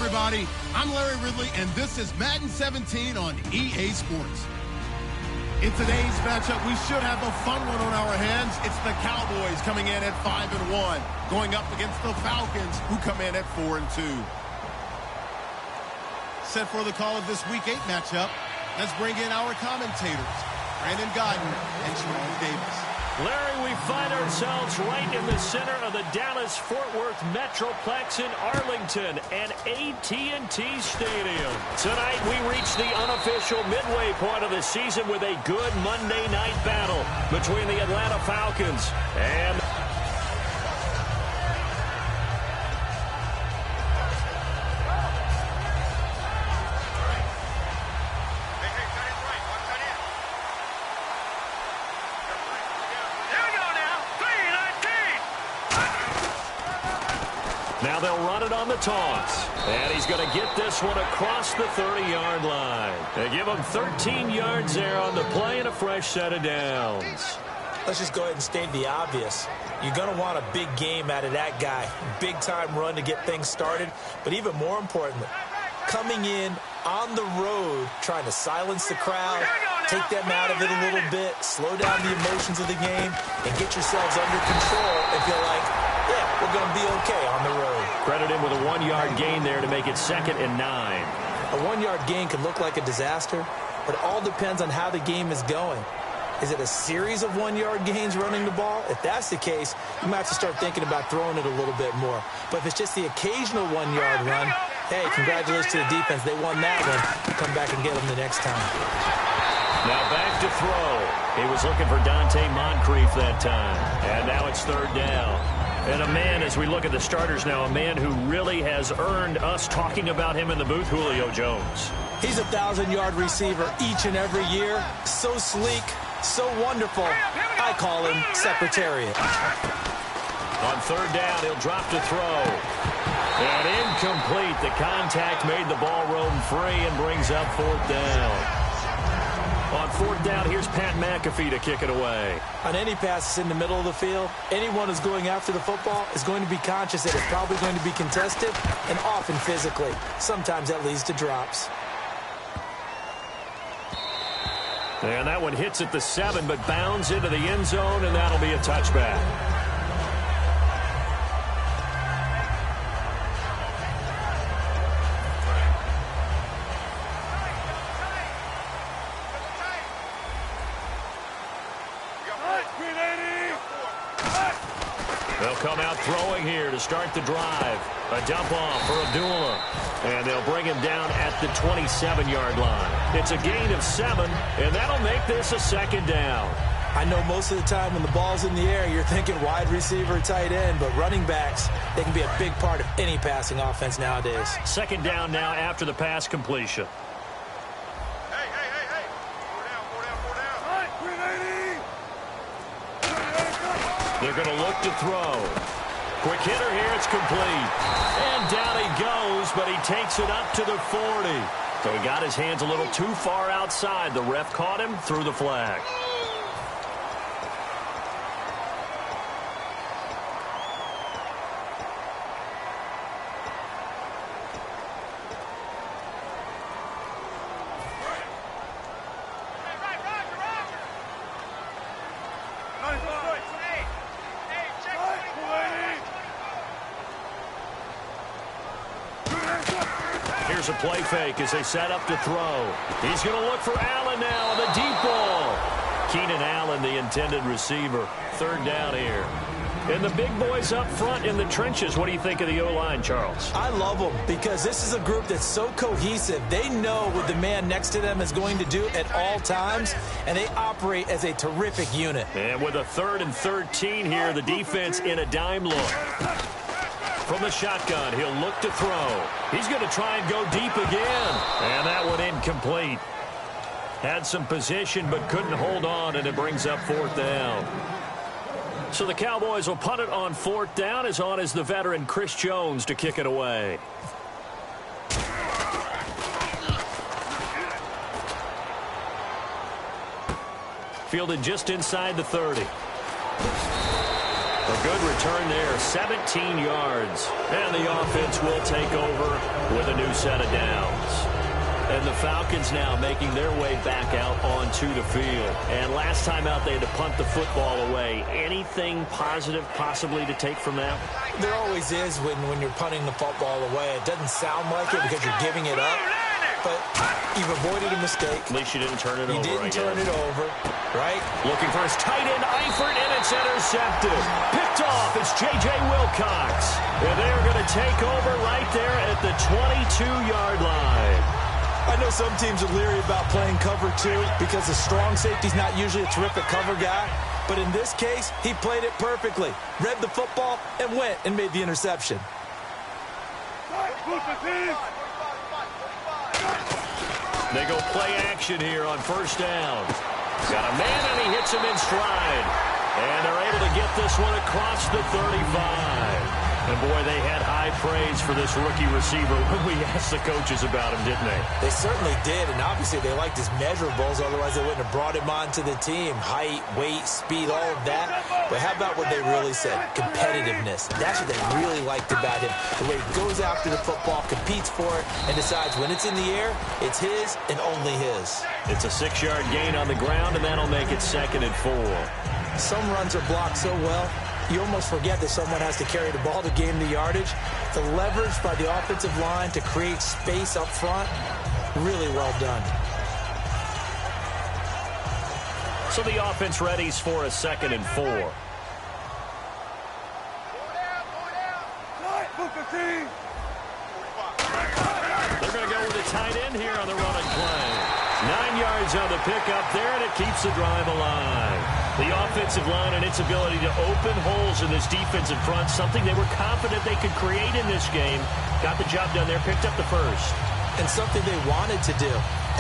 everybody. I'm Larry Ridley, and this is Madden 17 on EA Sports. In today's matchup, we should have a fun one on our hands. It's the Cowboys coming in at 5-1, going up against the Falcons, who come in at 4-2. Set for the call of this Week 8 matchup, let's bring in our commentators, Brandon Godden and Jerome Davis. Larry, we find ourselves right in the center of the Dallas-Fort Worth Metroplex in Arlington and AT&T Stadium. Tonight, we reach the unofficial midway point of the season with a good Monday night battle between the Atlanta Falcons and they'll run it on the toss. And he's going to get this one across the 30-yard line. They give him 13 yards there on the play and a fresh set of downs. Let's just go ahead and state the obvious. You're going to want a big game out of that guy. Big-time run to get things started. But even more importantly, coming in on the road, trying to silence the crowd, take them out of it a little bit, slow down the emotions of the game, and get yourselves under control if you're like, yeah, we're going to be okay on the road. Credit him with a 1-yard gain there to make it 2nd and 9. A 1-yard gain can look like a disaster, but it all depends on how the game is going. Is it a series of 1-yard gains running the ball? If that's the case, you might have to start thinking about throwing it a little bit more. But if it's just the occasional 1-yard run, hey, congratulations to the defense. They won that one. Come back and get them the next time. Now back to throw. He was looking for Dante Moncrief that time. And now it's 3rd down. And a man, as we look at the starters now, a man who really has earned us talking about him in the booth, Julio Jones. He's a 1,000-yard receiver each and every year. So sleek, so wonderful. I call him Secretariat. On 3rd down, he'll drop to throw. And incomplete. The contact made the ball roam free and brings up 4th down. On 4th down, here's Pat McAfee to kick it away. On any passes in the middle of the field, anyone who's going after the football is going to be conscious that it's probably going to be contested and often physically. Sometimes that leads to drops. And that one hits at the 7, but bounds into the end zone, and that'll be a touchback. They'll come out throwing here to start the drive. A dump off for Abdullah. And they'll bring him down at the 27-yard line. It's a gain of 7, and that'll make this a 2nd down. I know most of the time when the ball's in the air, you're thinking wide receiver, tight end, but running backs, they can be a big part of any passing offense nowadays. 2nd down now after the pass completion. They're going to look to throw. Quick hitter here, it's complete. And down he goes, but he takes it up to the 40. So he got his hands a little too far outside. The ref caught him, threw the flag. Here's a play fake as they set up to throw. He's going to look for Allen now on the deep ball. Keenan Allen, the intended receiver. 3rd down here. And the big boys up front in the trenches. What do you think of the O-line, Charles? I love them because this is a group that's so cohesive. They know what the man next to them is going to do at all times, and they operate as a terrific unit. And with a 3rd and 13 here, the defense in a dime look. From the shotgun, he'll look to throw. He's going to try and go deep again. And that one incomplete. Had some position but couldn't hold on, and it brings up 4th down. So the Cowboys will punt it on 4th down. As on is the veteran Chris Jones to kick it away. Fielded just inside the 30. A good return there, 17 yards. And the offense will take over with a set of downs. And the Falcons now making their way back out onto the field. And last time out, they had to punt the football away. Anything positive possibly to take from that? There always is when you're punting the football away. It doesn't sound like it because you're giving it up, but you've avoided a mistake. At least you didn't turn it over. You didn't turn it over, right? Looking for his tight end, Eifert, and it's intercepted. Picked off, it's J.J. Wilcox. And they're going to take over right there at the 22-yard line. I know some teams are leery about playing cover 2 because the strong safety's not usually a terrific cover guy. But in this case, he played it perfectly. Read the football and went and made the interception. They go play action here on first down. Got a man and he hits him in stride. And they're able to get this one across the 35. And, boy, they had high praise for this rookie receiver when we asked the coaches about him, didn't they? They certainly did, and obviously they liked his measurables. Otherwise, they wouldn't have brought him onto the team. Height, weight, speed, all of that. But how about what they really said? Competitiveness. That's what they really liked about him. The way he goes after the football, competes for it, and decides when it's in the air, it's his and only his. It's a 6-yard gain on the ground, and that'll make it 2nd and 4. Some runs are blocked so well, you almost forget that someone has to carry the ball to gain the yardage. The leverage by the offensive line to create space up front, really well done. So the offense readies for a 2nd and 4. They're going to go with a tight end here on the running play. 9 yards on the pickup there, and it keeps the drive alive. The offensive line and its ability to open holes in this defensive front, something they were confident they could create in this game. Got the job done there, picked up the first. And something they wanted to do.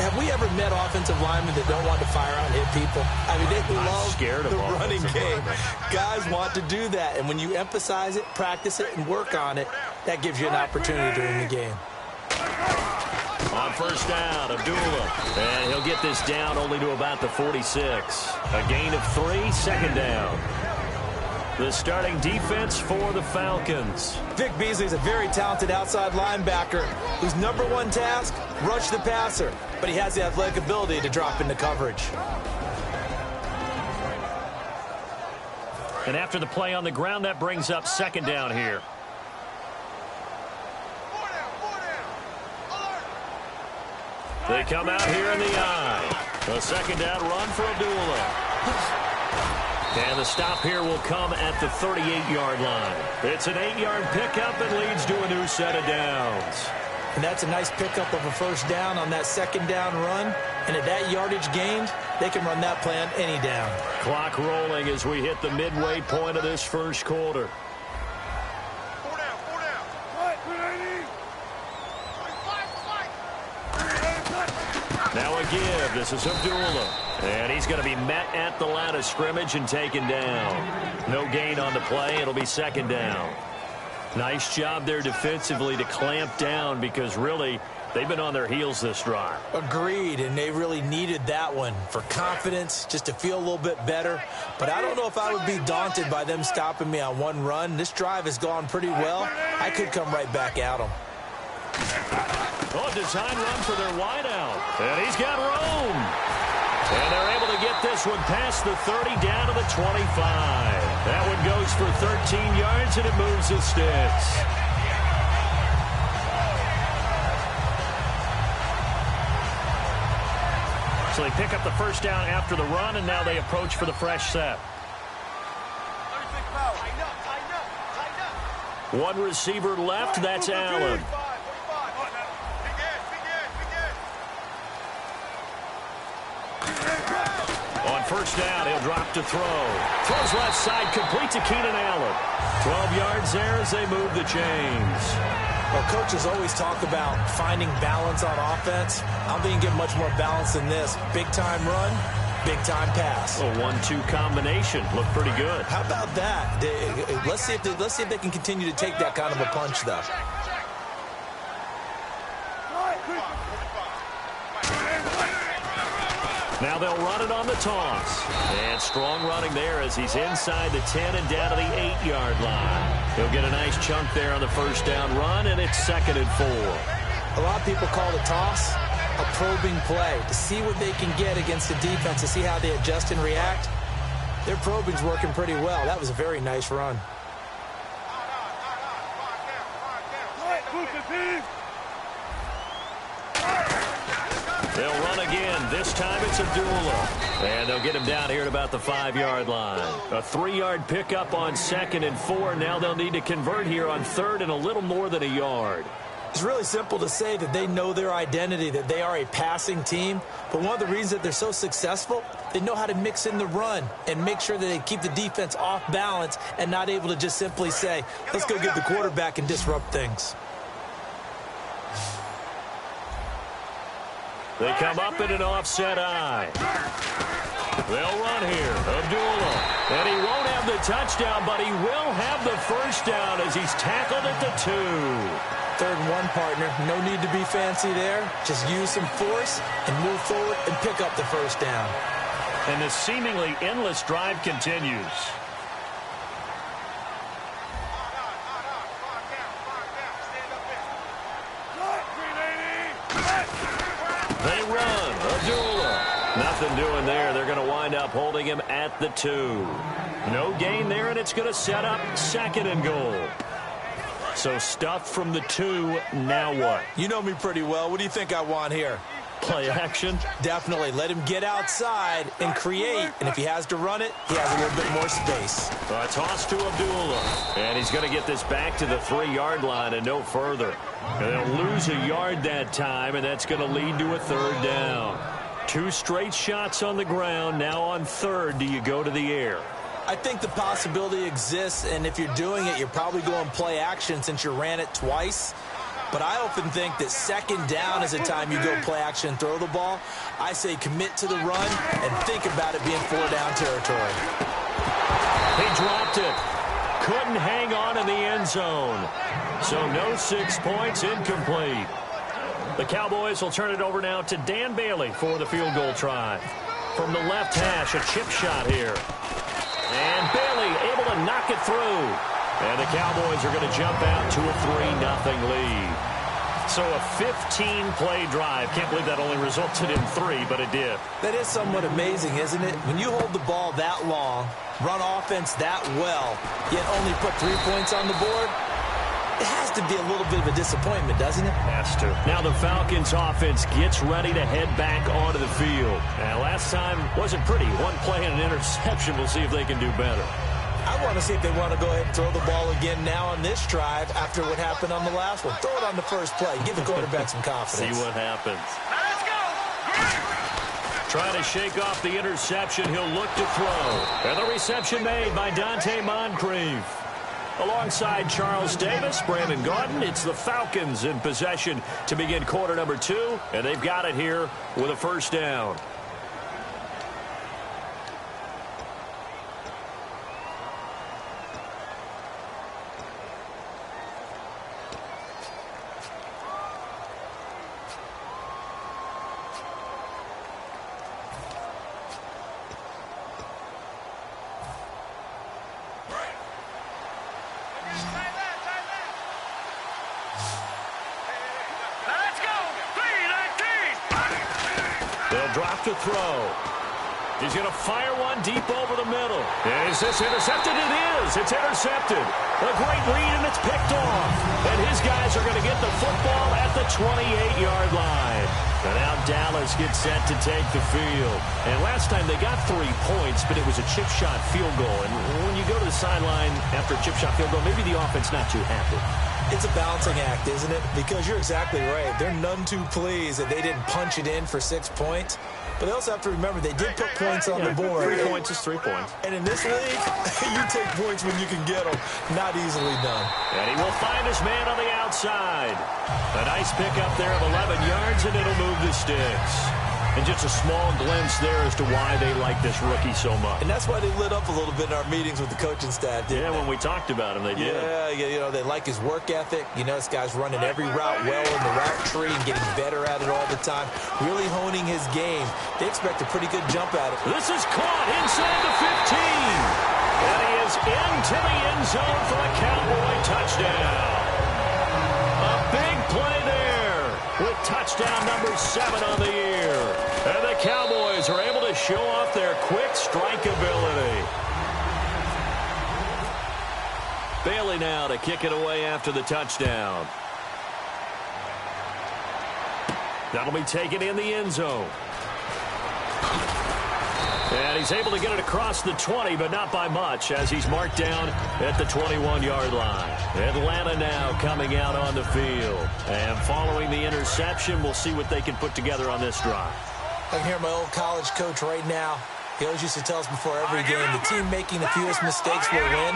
Have we ever met offensive linemen that don't want to fire out and hit people? I mean, they love the running game. Guys want to do that, and when you emphasize it, practice it, and work on it, that gives you an opportunity during the game. On first down, Abdullah. And he'll get this down only to about the 46. A gain of 3, 2nd down. The starting defense for the Falcons. Vic Beasley's a very talented outside linebacker whose #1 task, rush the passer. But he has the athletic ability to drop into coverage. And after the play on the ground, that brings up 2nd down here. They come out here in the eye. A 2nd down run for Abdullah. And the stop here will come at the 38-yard line. It's an 8-yard pickup and leads to a new set of downs. And that's a nice pickup of a first down on that 2nd down run. And at that yardage gained, they can run that play on any down. Clock rolling as we hit the midway point of this first quarter. Now a give. This is Abdullah. And he's going to be met at the line of scrimmage and taken down. No gain on the play. It'll be 2nd down. Nice job there defensively to clamp down because really they've been on their heels this drive. Agreed, and they really needed that one for confidence, just to feel a little bit better. But I don't know if I would be daunted by them stopping me on one run. This drive has gone pretty well. I could come right back at them. Oh, design run for their wideout. And he's got room. And they're able to get this one past the 30 down to the 25. That one goes for 13 yards, and it moves the sticks. So they pick up the first down after the run, and now they approach for the fresh set. One receiver left, that's Allen. On first down, he'll drop to throw. Throws left side, complete to Keenan Allen. 12 yards there as they move the chains. Well, coaches always talk about finding balance on offense. I don't think you can get much more balance than this. Big-time run, big-time pass. A 1-2 combination. Looked pretty good. How about that? Let's see if they can continue to take that kind of a punch, though. Now they'll run it on the toss. And strong running there as he's inside the 10 and down to the 8-yard line. He'll get a nice chunk there on the first down run, and it's 2nd and 4. A lot of people call the toss a probing play to see what they can get against the defense, to see how they adjust and react. Their probing's working pretty well. That was a very nice run. They'll run again. This time it's Abdullah. And they'll get him down here at about the 5-yard line. A 3-yard pickup on 2nd and 4. Now they'll need to convert here on 3rd and a little more than a yard. It's really simple to say that they know their identity, that they are a passing team. But one of the reasons that they're so successful, they know how to mix in the run and make sure that they keep the defense off balance and not able to just simply say, let's go get the quarterback and disrupt things. They come up in an offset eye. They'll run here. Abdullah. And he won't have the touchdown, but he will have the first down as he's tackled at the 2. 3rd and 1, partner. No need to be fancy there. Just use some force and move forward and pick up the first down. And the seemingly endless drive continues. They run. Abdullah. Nothing doing there. They're going to wind up holding him at the 2. No gain there, and it's going to set up 2nd and goal. So stuff from the 2. Now what? You know me pretty well. What do you think I want here? Play action? Definitely. Let him get outside and create. And if he has to run it, he has a little bit more space. A toss to Abdullah. And he's going to get this back to the 3-yard line and no further. And they'll lose a yard that time, and that's going to lead to a 3rd down. 2 straight shots on the ground. Now on 3rd, do you go to the air? I think the possibility exists, and if you're doing it, you're probably going play action since you ran it twice. But I often think that 2nd down is the time you go play action and throw the ball. I say commit to the run and think about it being 4-down territory. He dropped it. Couldn't hang on in the end zone. So no 6 points, incomplete. The Cowboys will turn it over now to Dan Bailey for the field goal try. From the left hash, a chip shot here. And Bailey able to knock it through. And the Cowboys are going to jump out to a 3-0 lead. So a 15-play drive. Can't believe that only resulted in 3, but it did. That is somewhat amazing, isn't it? When you hold the ball that long, run offense that well, yet only put 3 points on the board, it has to be a little bit of a disappointment, doesn't it? Has to. Now the Falcons offense gets ready to head back onto the field. And last time wasn't pretty. 1 play and an interception. We'll see if they can do better. I want to see if they want to go ahead and throw the ball again now on this drive after what happened on the last one. Throw it on the first play. Give the quarterback some confidence. See what happens. Let's go. Trying to shake off the interception. He'll look to throw. And the reception made by Dante Moncrief. Alongside Charles Davis, Brandon Gaudin, it's the Falcons in possession to begin quarter number 2. And they've got it here with a first down. Drop to throw. He's going to fire one deep over the middle. Is this intercepted? It is. It's intercepted. A great read, and it's picked off. And his guys are going to get the football at the 28-yard line. And now Dallas gets set to take the field. And last time they got 3 points, but it was a chip shot field goal. And when you go to the sideline after a chip shot field goal, maybe the offense not too happy. It's a balancing act, isn't it? Because you're exactly right. They're none too pleased that they didn't punch it in for 6 points. But they also have to remember they did put points on the board. 3 points is 3 points. And in this league, you take points when you can get them. Not easily done. And he will find his man on the outside. A nice pickup there of 11 yards, and it'll move the sticks. And just a small glimpse there as to why they like this rookie so much. And that's why they lit up a little bit in our meetings with the coaching staff, didn't they? When we talked about him, they did. Yeah, you know, they like his work ethic. You know, this guy's running every route well in the route tree and getting better at it all the time. Really honing his game. They expect a pretty good jump at it. This is caught inside the 15. And he is into the end zone for a Cowboy touchdown. A big play there. with touchdown number 7 on the year. And the Cowboys are able to show off their quick strike ability. Bailey now to kick it away after the touchdown. That'll be taken in the end zone. And he's able to get it across the 20, but not by much, as he's marked down at the 21-yard line. Atlanta now coming out on the field. And following the interception, we'll see what they can put together on this drive. I can hear my old college coach right now. He always used to tell us before every game, the team making the fewest mistakes will win.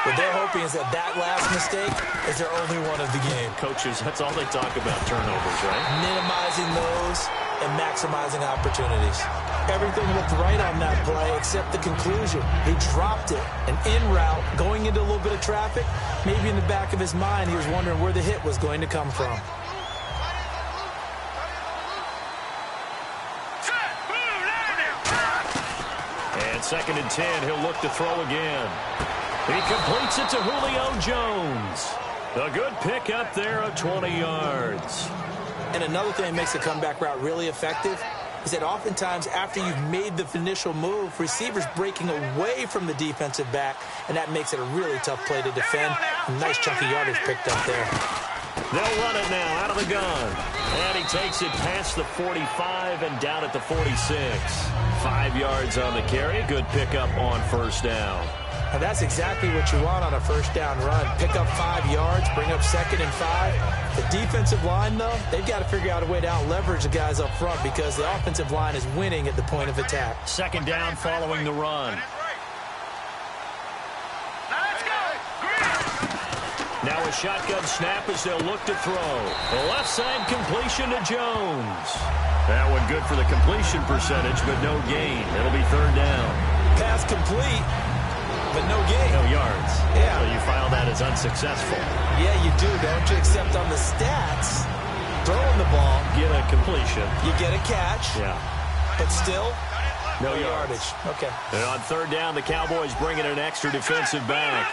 What they're hoping is that last mistake is their only one of the game. Coaches, that's all they talk about, turnovers, right? Minimizing those and maximizing opportunities. Everything looked right on that play except the conclusion. He dropped it. An in route, going into a little bit of traffic. Maybe in the back of his mind, he was wondering where the hit was going to come from. And 2nd and 10, he'll look to throw again. He completes it to Julio Jones. A good pick up there of 20 yards. And another thing that makes the comeback route really effective is that oftentimes after you've made the initial move, receivers breaking away from the defensive back, and that makes it a really tough play to defend. A nice chunky yardage picked up there. They'll run it now out of the gun. And he takes it past the 45 and down at the 46. 5 yards on the carry. Good pickup on first down. And that's exactly what you want on a first down run. Pick up 5 yards, bring up 2nd and 5. The defensive line, though, they've got to figure out a way to out-leverage the guys up front because the offensive line is winning at the point of attack. 2nd down following the run. Now a shotgun snap as they'll look to throw. A left side completion to Jones. That one good for the completion percentage, but no gain. It'll be 3rd down. Pass complete, but no gain. No yards. Yeah. So you file that as unsuccessful. Yeah, you do, don't you? Except on the stats, throwing the ball. Get a completion. You get a catch. Yeah. But still, no yardage. Okay. And on 3rd down, the Cowboys bring in an extra defensive back.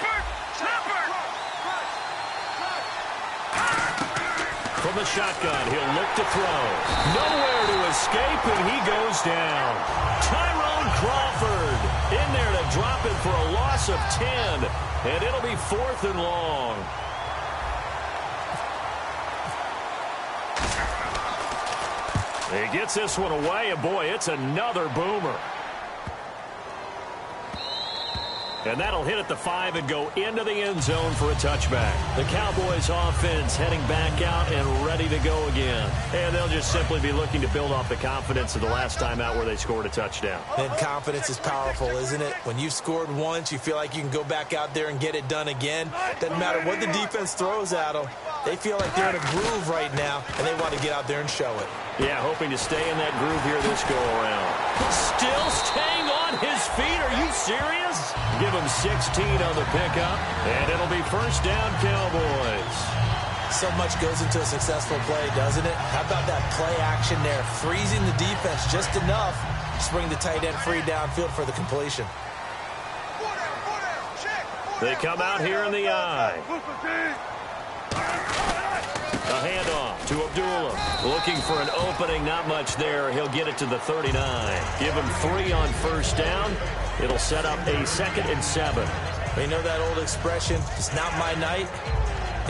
From the shotgun, he'll look to throw. Nowhere to escape, and he goes down. Tyrone Crawford in there to drop it for a loss of 10, and it'll be 4th and long. He gets this one away, and boy, it's another boomer. And that'll hit at the 5 and go into the end zone for a touchback. The Cowboys offense heading back out and ready to go again. And they'll just simply be looking to build off the confidence of the last time out where they scored a touchdown. And confidence is powerful, isn't it? When you've scored once, you feel like you can go back out there and get it done again. Doesn't matter what the defense throws at them. They feel like they're in a groove right now, and they want to get out there and show it. Yeah, hoping to stay in that groove here this go-around. Still staying on his feet. Are you serious? Give him 16 on the pickup, and it'll be 1st down Cowboys. So much goes into a successful play, doesn't it? How about that play action there? Freezing the defense just enough to bring the tight end free downfield for the completion. They come out here in the eye. A handoff to Abdullah. Looking for an opening, not much there. He'll get it to the 39. Give him 3 on 1st down. It'll set up a 2nd and 7. You know that old expression, it's not my night?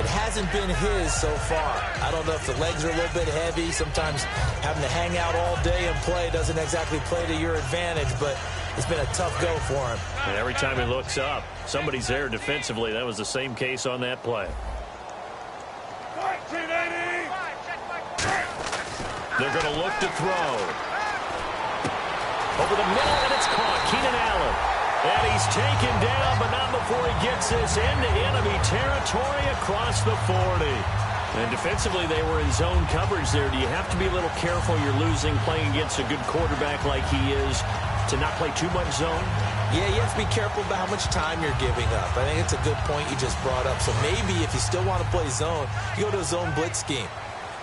It hasn't been his so far. I don't know if the legs are a little bit heavy. Sometimes having to hang out all day and play doesn't exactly play to your advantage, but it's been a tough go for him. And every time he looks up, somebody's there defensively. That was the same case on that play. They're going to look to throw. Over the middle, and it's caught. Keenan Allen. And he's taken down, but not before he gets this into enemy territory across the 40. And defensively, they were in zone coverage there. Do you have to be a little careful? You're losing playing against a good quarterback like he is to not play too much zone? Yeah, you have to be careful about how much time you're giving up. I think it's a good point you just brought up. So maybe if you still want to play zone, you go to a zone blitz scheme.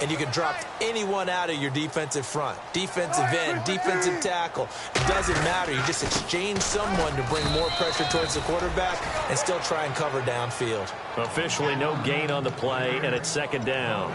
And you can drop anyone out of your defensive front. Defensive end, defensive tackle. It doesn't matter. You just exchange someone to bring more pressure towards the quarterback and still try and cover downfield. Officially no gain on the play, and it's 2nd down.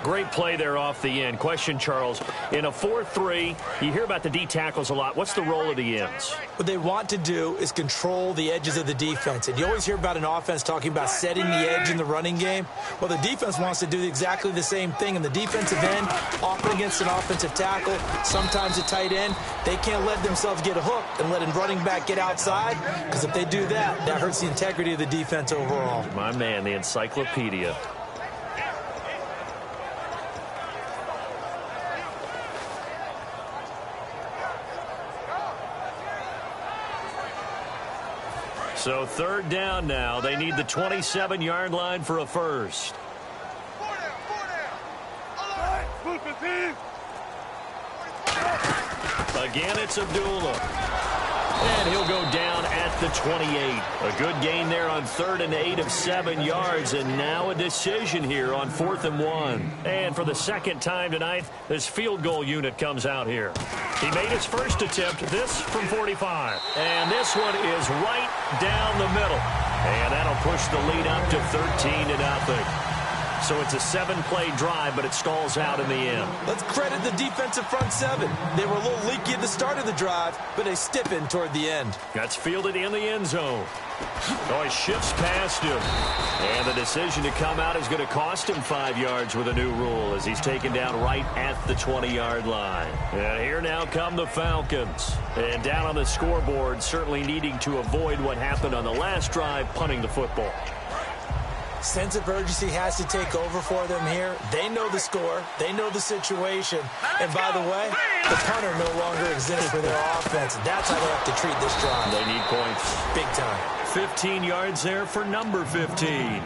Great play there off the end. Question, Charles, in a 4-3, you hear about the D tackles a lot. What's the role of the ends? What they want to do is control the edges of the defense. And you always hear about an offense talking about setting the edge in the running game. Well, the defense wants to do exactly the same thing. In the defensive end, often against an offensive tackle, sometimes a tight end, they can't let themselves get hooked and let a running back get outside, because if they do that, that hurts the integrity of the defense overall. My man, the encyclopedia. So 3rd down now. They need the 27-yard line for a first. Again, it's Abdullah. And he'll go down at the 28. A good gain there on 3rd and 8 of 7 yards. And now a decision here on 4th and 1. And for the second time tonight, this field goal unit comes out here. He made his first attempt, this from 45. And this one is right down the middle. And that'll push the lead up to 13-0. So it's a 7-play drive, but it stalls out in the end. Let's credit the defensive front 7. They were a little leaky at the start of the drive, but they stiffened toward the end. That's fielded in the end zone. Oh, he shifts past him. And the decision to come out is going to cost him 5 yards with a new rule as he's taken down right at the 20-yard line. And here now come the Falcons. And down on the scoreboard, certainly needing to avoid what happened on the last drive, punting the football. Sense of urgency has to take over for them here. They know the score. They know the situation. And by the way, the punter no longer exists for their offense. That's how they have to treat this drive. They need points. Big time. 15 yards there for number 15.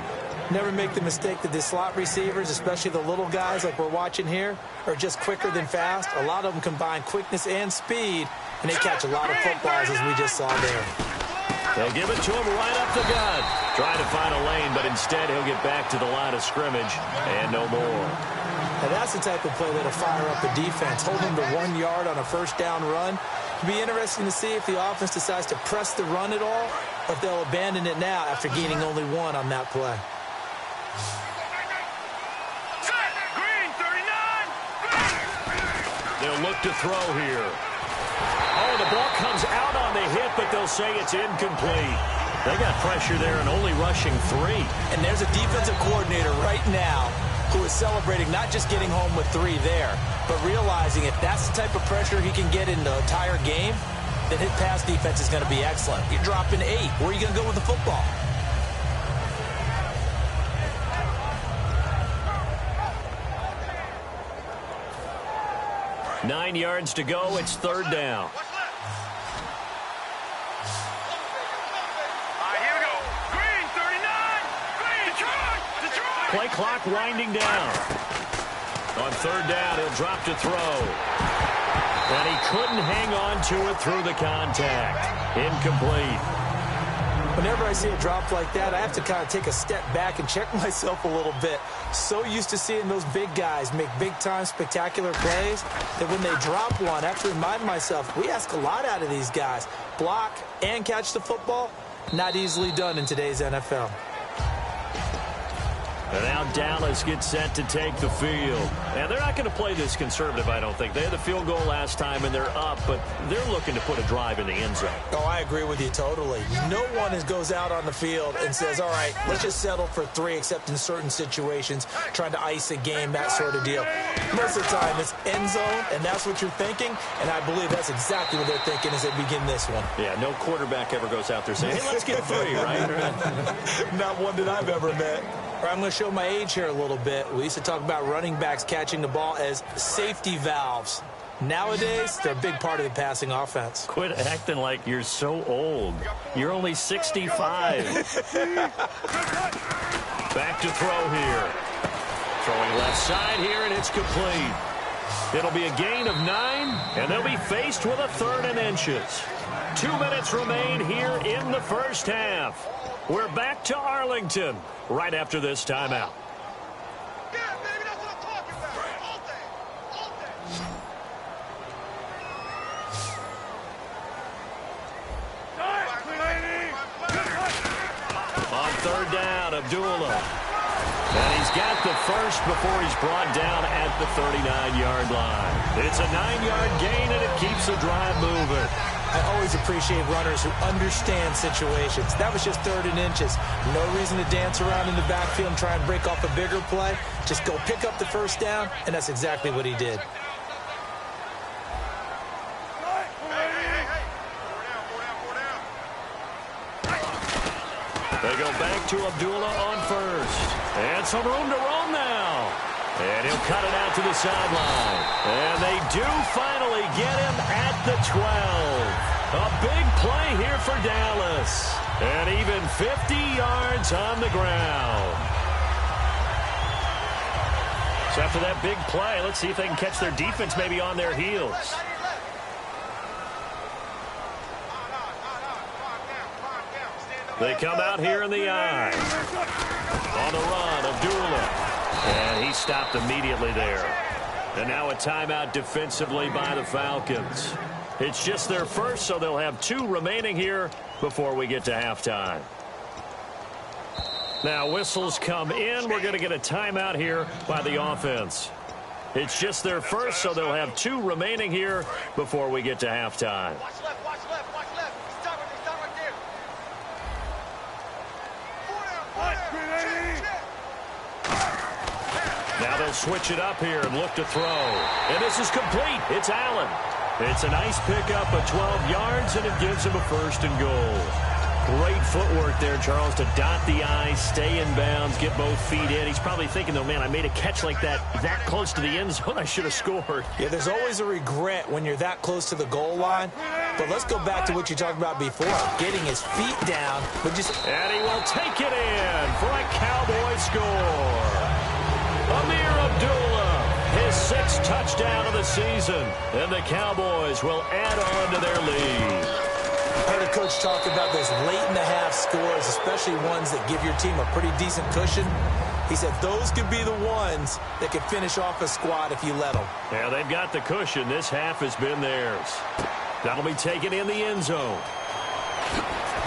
Never make the mistake that the slot receivers, especially the little guys like we're watching here, are just quicker than fast. A lot of them combine quickness and speed, and they catch a lot of footballs, as we just saw there. They'll give it to him right up the gut. Trying to find a lane, but instead he'll get back to the line of scrimmage and no more. Now that's the type of play that'll fire up a defense. Hold them to 1 yard on a first down run. It'll be interesting to see if the offense decides to press the run at all, or if they'll abandon it now after gaining only 1 on that play. They'll look to throw here. Oh, the ball comes out on the hit, but they'll say it's incomplete. They got pressure there and only rushing 3. And there's a defensive coordinator right now who is celebrating not just getting home with 3 there, but realizing if that's the type of pressure he can get in the entire game, then his pass defense is going to be excellent. You're dropping 8. Where are you going to go with the football? Nine yards to go. It's 3rd down. Play clock winding down. On 3rd down, he'll drop to throw. And he couldn't hang on to it through the contact. Incomplete. Whenever I see a drop like that, I have to kind of take a step back and check myself a little bit. So used to seeing those big guys make big-time spectacular plays that when they drop one, I have to remind myself, we ask a lot out of these guys. Block and catch the football, not easily done in today's NFL. And now Dallas gets set to take the field. And they're not going to play this conservative, I don't think. They had the field goal last time, and they're up, but they're looking to put a drive in the end zone. Oh, I agree with you totally. No one goes out on the field and says, all right, let's just settle for 3, except in certain situations, trying to ice a game, that sort of deal. Most of the time, it's end zone, and that's what you're thinking, and I believe that's exactly what they're thinking as they begin this one. Yeah, no quarterback ever goes out there saying, hey, let's get 3, right? Not one that I've ever met. I'm going to show my age here a little bit. We used to talk about running backs catching the ball as safety valves. Nowadays, they're a big part of the passing offense. Quit acting like you're so old. You're only 65. Back to throw here. Throwing left side here, and it's complete. It'll be a gain of 9, and they'll be faced with a 3rd and inches. 2 minutes remain here in the first half. We're back to Arlington right after this timeout. On 3rd down, Abdullah. And he's got the first before he's brought down at the 39-yard line. It's a 9-yard gain, and it keeps the drive moving. I always appreciate runners who understand situations. That was just 3rd and inches. No reason to dance around in the backfield and try and break off a bigger play. Just go pick up the first down, and that's exactly what he did. They go back to Abdullah on first. And some room to roam now. And he'll cut it out to the sideline. And they do finally get him at the 12. A big play here for Dallas. And even 50 yards on the ground. So after that big play, let's see if they can catch their defense maybe on their heels. They come out here in the I. On the run, Abdullah. And he stopped immediately there. And now a timeout defensively by the Falcons. It's just their first, so they'll have 2 remaining here before we get to halftime. Now whistles come in. We're going to get a timeout here by the offense. It's just their first, so they'll have 2 remaining here before we get to halftime. Watch left, watch left, watch left. Stop right there. Now they'll switch it up here and look to throw. And this is complete. It's Allen. It's a nice pickup of 12 yards, and it gives him a 1st and goal. Great footwork there, Charles, to dot the I, stay in bounds, get both feet in. He's probably thinking, though, man, I made a catch like that close to the end zone. I should have scored. Yeah, there's always a regret when you're that close to the goal line. But let's go back to what you talked about before, getting his feet down. And he will take it in for a Cowboy score. Amir Abdullah, his 6th touchdown of the season. And the Cowboys will add on to their lead. I heard a coach talk about those late-in-the-half scores, especially ones that give your team a pretty decent cushion. He said those could be the ones that could finish off a squad if you let them. Yeah, they've got the cushion. This half has been theirs. That'll be taken in the end zone.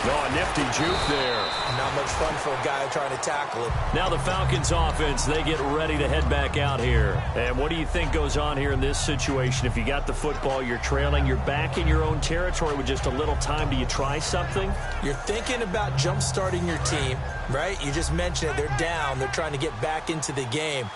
Oh, a nifty juke there. Not much fun for a guy trying to tackle it. Now the Falcons offense, they get ready to head back out here. And what do you think goes on here in this situation? If you got the football, you're trailing, you're back in your own territory with just a little time. Do you try something? You're thinking about jump-starting your team, right? You just mentioned it. They're down. They're trying to get back into the game.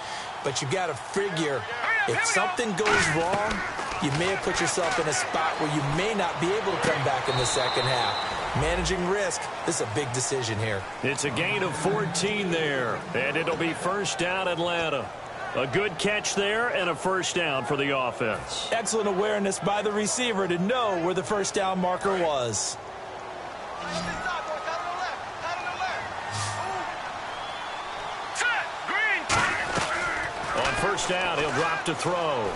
But you've got to figure if something goes wrong, you may have put yourself in a spot where you may not be able to come back in the second half. Managing risk, this is a big decision here. It's a gain of 14 there, and it'll be 1st down Atlanta. A good catch there and a 1st down for the offense. Excellent awareness by the receiver to know where the 1st down marker was. On 1st down, he'll drop to throw.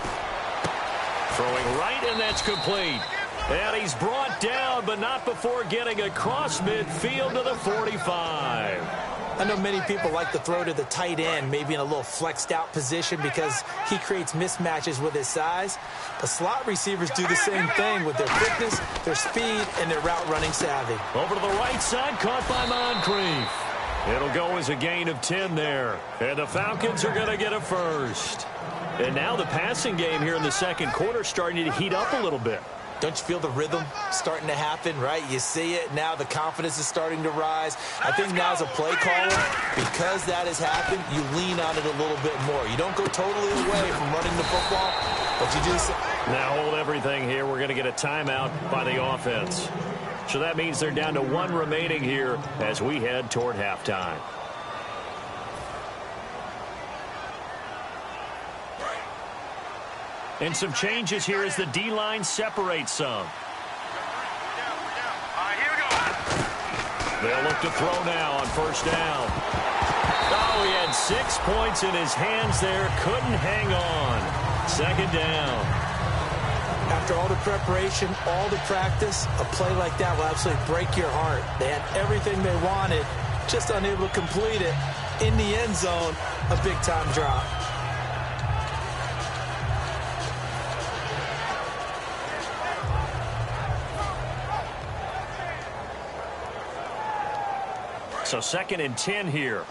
Throwing right, and that's complete. And he's brought down, but not before getting across midfield to the 45. I know many people like to throw to the tight end, maybe in a little flexed out position because he creates mismatches with his size. But slot receivers do the same thing with their quickness, their speed, and their route running savvy. Over to the right side, caught by Moncrief. It'll go as a gain of 10 there. And the Falcons are going to get a 1st. And now the passing game here in the second quarter starting to heat up a little bit. Don't you feel the rhythm starting to happen, right? You see it now. The confidence is starting to rise. I think now as a play caller, because that has happened, you lean on it a little bit more. You don't go totally away from running the football, but you do. Now hold everything here. We're going to get a timeout by the offense. So that means they're down to 1 remaining here as we head toward halftime. And some changes here as the D-line separates some. They'll look to throw now on 1st down. Oh, he had 6 points in his hands there. Couldn't hang on. 2nd down. After all the preparation, all the practice, a play like that will absolutely break your heart. They had everything they wanted, just unable to complete it. In the end zone, a big-time drop. So 2nd and 10 here.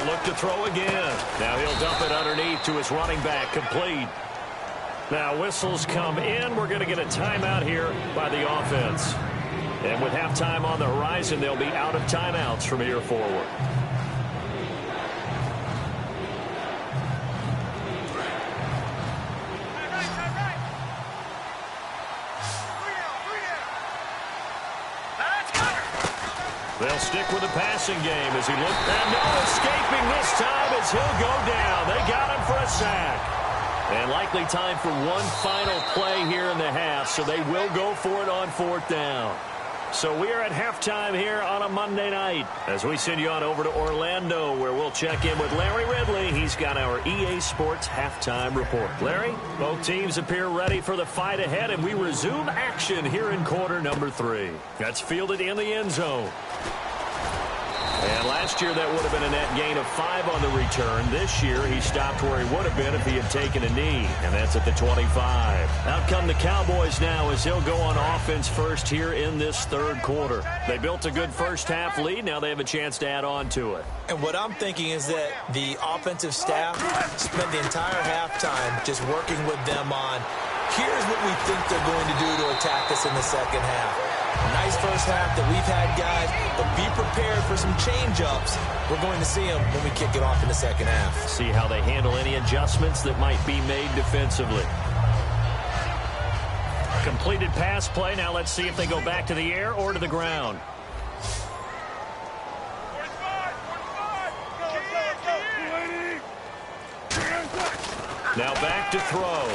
look to throw again. Now he'll dump it underneath to his running back, complete. Now whistles come in. We're going to get a timeout here by the offense. And with halftime on the horizon, they'll be out of timeouts from here forward. They'll stick with the passing game as he looks. And no escaping this time as he'll go down. They got him for a sack. And likely time for one final play here in the half, so they will go for it on 4th down. So we are at halftime here on a Monday night as we send you on over to Orlando, where we'll check in with Larry Ridley. He's got our EA Sports halftime report. Larry, both teams appear ready for the fight ahead, and we resume action here in quarter number 3. That's fielded in the end zone. And last year that would have been a net gain of 5 on the return. This year he stopped where he would have been if he had taken a knee, and that's at the 25. Out come the Cowboys now as he'll go on offense first here in this 3rd quarter. They built a good first half lead. Now they have a chance to add on to it. And what I'm thinking is that the offensive staff spent the entire halftime just working with them on, here's what we think they're going to do to attack us in the second half. Nice first half that we've had, guys, but be prepared for some change-ups. We're going to see them when we kick it off in the second half. See how they handle any adjustments that might be made defensively. Completed pass play. Now let's see if they go back to the air or to the ground. Now back to throw.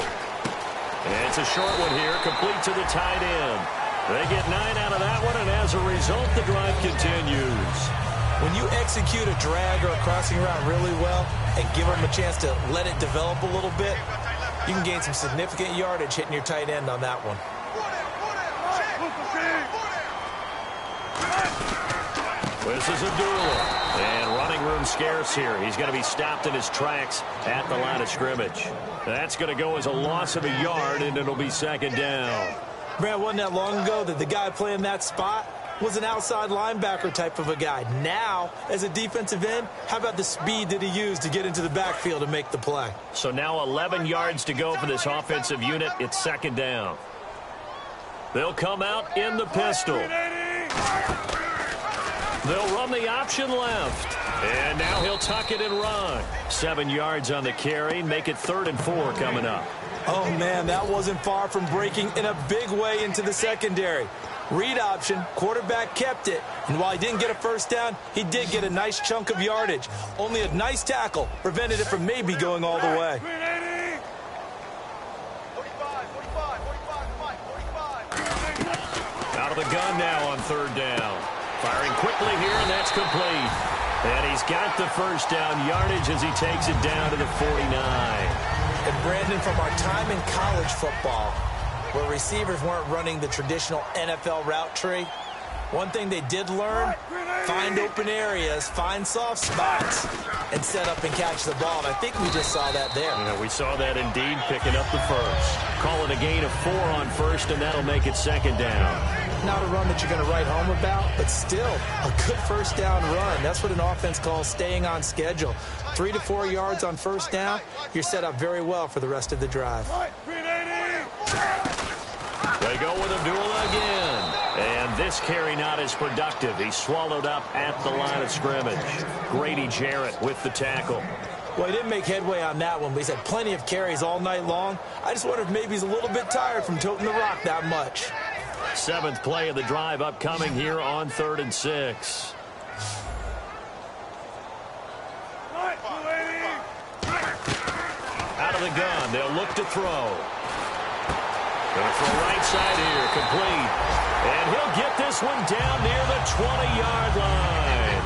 And it's a short one here, complete to the tight end. They get 9 out of that one, and as a result, the drive continues. When you execute a drag or a crossing route really well and give them a chance to let it develop a little bit, you can gain some significant yardage hitting your tight end on that one. This is a duel. And running room scarce here. He's going to be stopped in his tracks at the line of scrimmage. That's going to go as a loss of a yard, and it'll be 2nd down. Brad, wasn't that long ago that the guy playing that spot was an outside linebacker type of a guy. Now, as a defensive end, how about the speed that he used to get into the backfield and make the play? So now 11 yards to go for this offensive unit. It's 2nd down. They'll come out in the pistol. They'll run the option left. And now he'll tuck it and run. 7 yards on the carry. Make it 3rd and 4 coming up. Oh, man, that wasn't far from breaking in a big way into the secondary. Read option, quarterback kept it, and while he didn't get a first down, he did get a nice chunk of yardage. Only a nice tackle prevented it from maybe going all the way. 45, 45. Out of the gun now on 3rd down. Firing quickly here, and that's complete. And he's got the first down yardage as he takes it down to the 49. And Brandon, from our time in college football, where receivers weren't running the traditional NFL route tree, one thing they did learn, find open areas, find soft spots, and set up and catch the ball. And I think we just saw that there. Yeah, we saw that indeed, picking up the first. Call it a gain of 4 on first, and that'll make it 2nd down. Not a run that you're going to write home about, but still a good first down run. That's what an offense calls staying on schedule. 3 to 4 yards on first down, you're set up very well for the rest of the drive. They go with a duel again. And this carry not as productive. He's swallowed up at the line of scrimmage. Grady Jarrett with the tackle. Well, he didn't make headway on that one, but he's had plenty of carries all night long. I just wonder if maybe he's a little bit tired from toting the rock that much. 7th play of the drive upcoming here on 3rd and 6. Out of the gun, they'll look to throw. Going to throw right side here, complete. And he'll get this one down near the 20-yard line.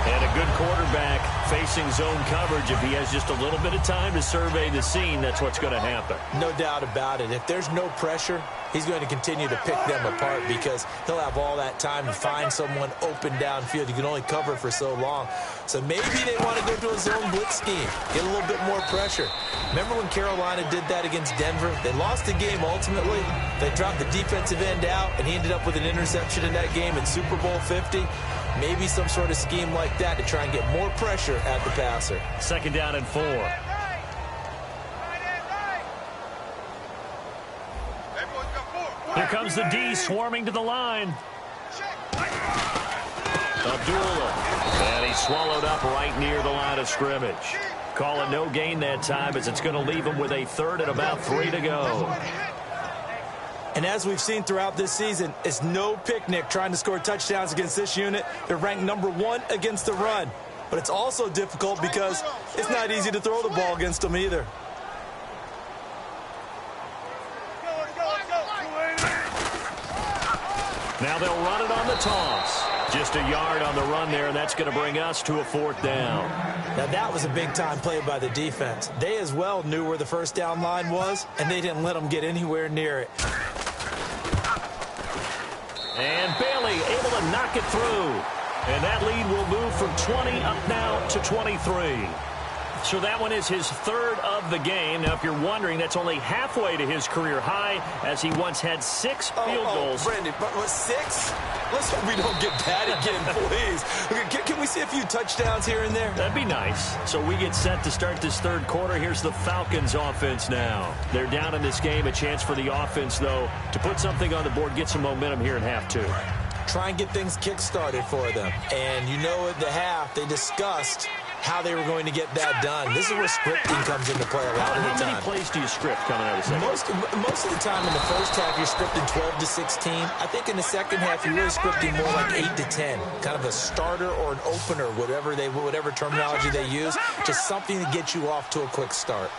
And a good quarterback facing zone coverage. If he has just a little bit of time to survey the scene, that's what's going to happen. No doubt about it. If there's no pressure, he's going to continue to pick them apart because he'll have all that time to find someone open downfield. You can only cover for so long. So maybe they want to go to a zone blitz scheme, get a little bit more pressure. Remember when Carolina did that against Denver? They lost the game ultimately. They dropped the defensive end out, and he ended up with an interception in that game in Super Bowl 50. Maybe some sort of scheme like that to try and get more pressure at the passer. 2nd down and 4. Here comes the D swarming to the line. Abdullah. And he's swallowed up right near the line of scrimmage. Call it no gain that time as it's going to leave him with a 3rd and about 3 to go. And as we've seen throughout this season, it's no picnic trying to score touchdowns against this unit. They're ranked number 1 against the run. But it's also difficult because it's not easy to throw the ball against them either. Now they'll run it on the toss. Just a yard on the run there, and that's going to bring us to a 4th down. Now that was a big-time play by the defense. They as well knew where the 1st down line was, and they didn't let them get anywhere near it. And Bailey able to knock it through. And that lead will move from 20 up now to 23. So that one is his 3rd of the game. Now, if you're wondering, that's only halfway to his career high, as he once had 6 field goals. Brandon, but 6? Let's hope we don't get that again, please. Can we see a few touchdowns here and there? That'd be nice. So we get set to start this 3rd quarter. Here's the Falcons offense now. They're down in this game. A chance for the offense, though, to put something on the board, get some momentum here in half 2. Try and get things kick-started for them. And you know at the half, they discussed how they were going to get that done. This is where scripting comes into play a lot of the time. How many plays do you script coming out of the second? Most of the time in the first half, you're scripting 12 to 16. I think in the second half, you're really scripting more like 8 to 10. Kind of a starter or an opener, whatever terminology they use. Just something to get you off to a quick start.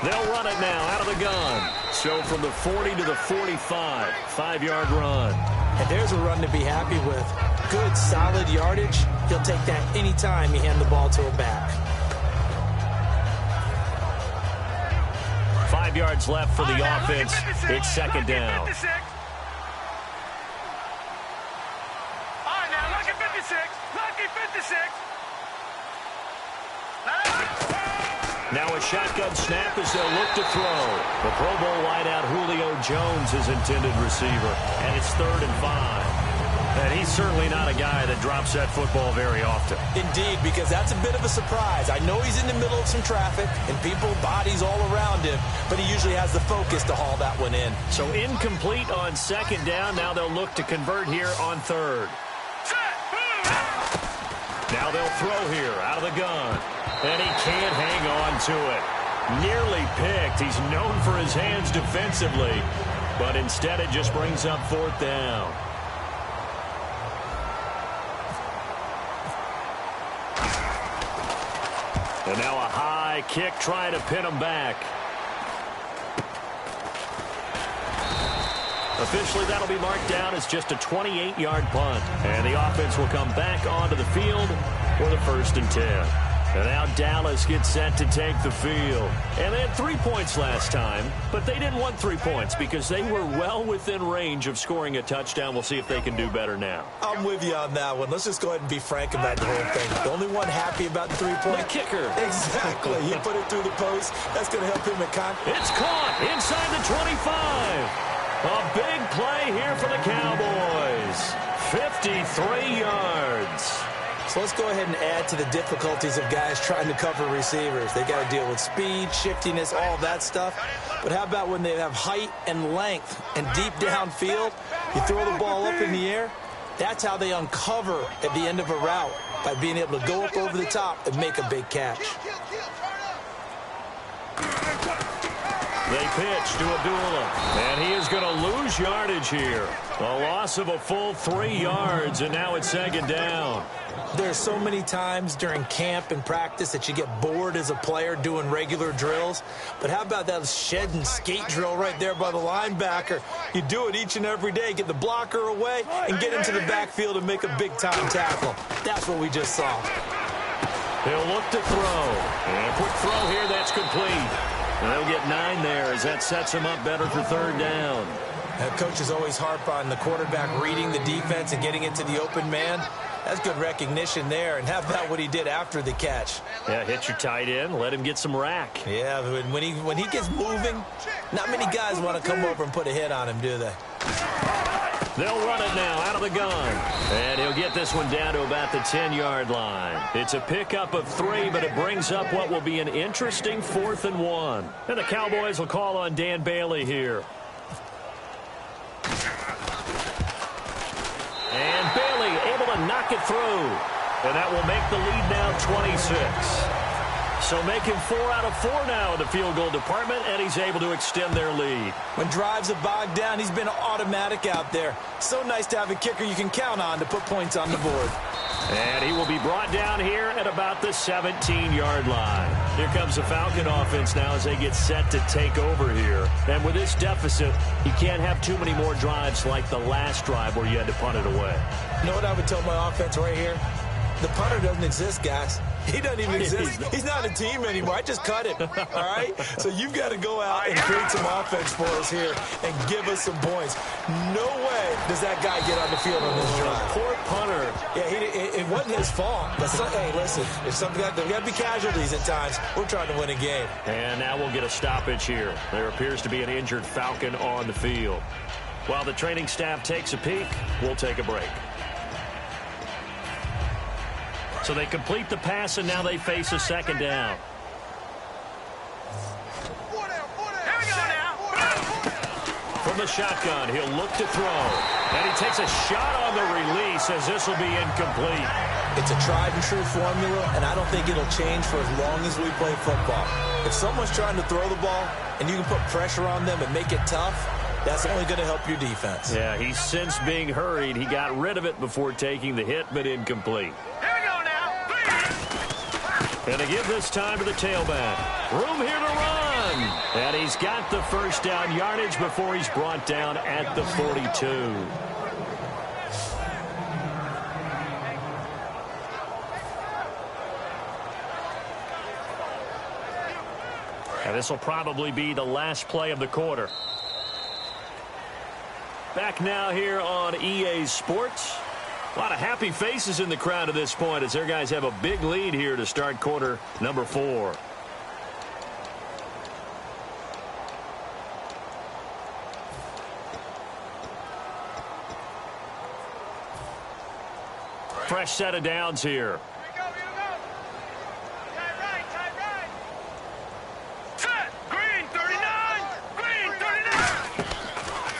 They'll run it now out of the gun. So from the 40 to the 45, 5-yard run. And there's a run to be happy with. Good, solid yardage. He'll take that anytime you hand the ball to a back. 5 yards left for the offense. It's 2nd down. All right, now look at 56. Look at 56. Now a shotgun snap as they'll look to throw. The Pro Bowl wideout Julio Jones is intended receiver, and it's 3rd and 5. And he's certainly not a guy that drops that football very often. Indeed, because that's a bit of a surprise. I know he's in the middle of some traffic and people, bodies all around him, but he usually has the focus to haul that one in. So incomplete on 2nd down. Now they'll look to convert here on 3rd. Now they'll throw here out of the gun. And he can't hang on to it. Nearly picked. He's known for his hands defensively, but instead it just brings up 4th down. And now a high kick trying to pin him back. Officially, that'll be marked down as just a 28-yard punt. And the offense will come back onto the field for the 1st and 10. And now Dallas gets set to take the field. And they had 3 points last time, but they didn't want 3 points because they were well within range of scoring a touchdown. We'll see if they can do better now. I'm with you on that one. Let's just go ahead and be frank about the whole thing. The only one happy about the 3-point. The kicker. Exactly. He put it through the post. That's going to help him It's caught inside the 25. A big play here for the Cowboys. 53 yards. So let's go ahead and add to the difficulties of guys trying to cover receivers. They got to deal with speed, shiftiness, all that stuff. But how about when they have height and length and deep downfield? You throw the ball up in the air. That's how they uncover at the end of a route, by being able to go up over the top and make a big catch. They pitch to Abdullah, and he is going to lose yardage here. A loss of a full 3 yards, and now it's 2nd down. There's so many times during camp and practice that you get bored as a player doing regular drills. But how about that shed and skate drill right there by the linebacker? You do it each and every day. Get the blocker away and get into the backfield and make a big-time tackle. That's what we just saw. They'll look to throw. And a quick throw here, that's complete. And they'll get 9 there as that sets them up better for 3rd down. Coaches always harp on the quarterback reading the defense and getting it to the open man. That's good recognition there. And how about what he did after the catch? Yeah, hit your tight end, let him get some rack. Yeah, when he gets moving, not many guys want to come over and put a hit on him, do they? They'll run it now out of the gun. And he'll get this one down to about the 10-yard line. It's a pickup of 3, but it brings up what will be an interesting 4th and 1. And the Cowboys will call on Dan Bailey here. And Bailey able to knock it through. And that will make the lead now 26. So making 4 out of 4 now in the field goal department, and he's able to extend their lead. When drives are bogged down, he's been automatic out there. So nice to have a kicker you can count on to put points on the board. And he will be brought down here at about the 17-yard line. Here comes the Falcon offense now as they get set to take over here. And with this deficit, you can't have too many more drives like the last drive where you had to punt it away. You know what I would tell my offense right here? The punter doesn't exist, guys. He doesn't even exist. He's not a team anymore. I just cut him, all right? So you've got to go out and create some offense for us here and give us some points. No way does that guy get on the field on this drive. Poor punter. Yeah, it wasn't his fault. But hey, listen, if something there's got to be casualties at times. We're trying to win a game. And now we'll get a stoppage here. There appears to be an injured Falcon on the field. While the training staff takes a peek, we'll take a break. So they complete the pass, and now they face a 2nd down. Here we go now. From the shotgun, he'll look to throw. And he takes a shot on the release as this will be incomplete. It's a tried-and-true formula, and I don't think it'll change for as long as we play football. If someone's trying to throw the ball, and you can put pressure on them and make it tough, that's only going to help your defense. Yeah, he's since being hurried. He got rid of it before taking the hit, but incomplete. And they give this time to the tailback. Room here to run. And he's got the 1st down yardage before he's brought down at the 42. And this will probably be the last play of the quarter. Back now here on EA Sports. A lot of happy faces in the crowd at this point as their guys have a big lead here to start quarter number 4. Fresh set of downs here. Set. Green 39. Green 39.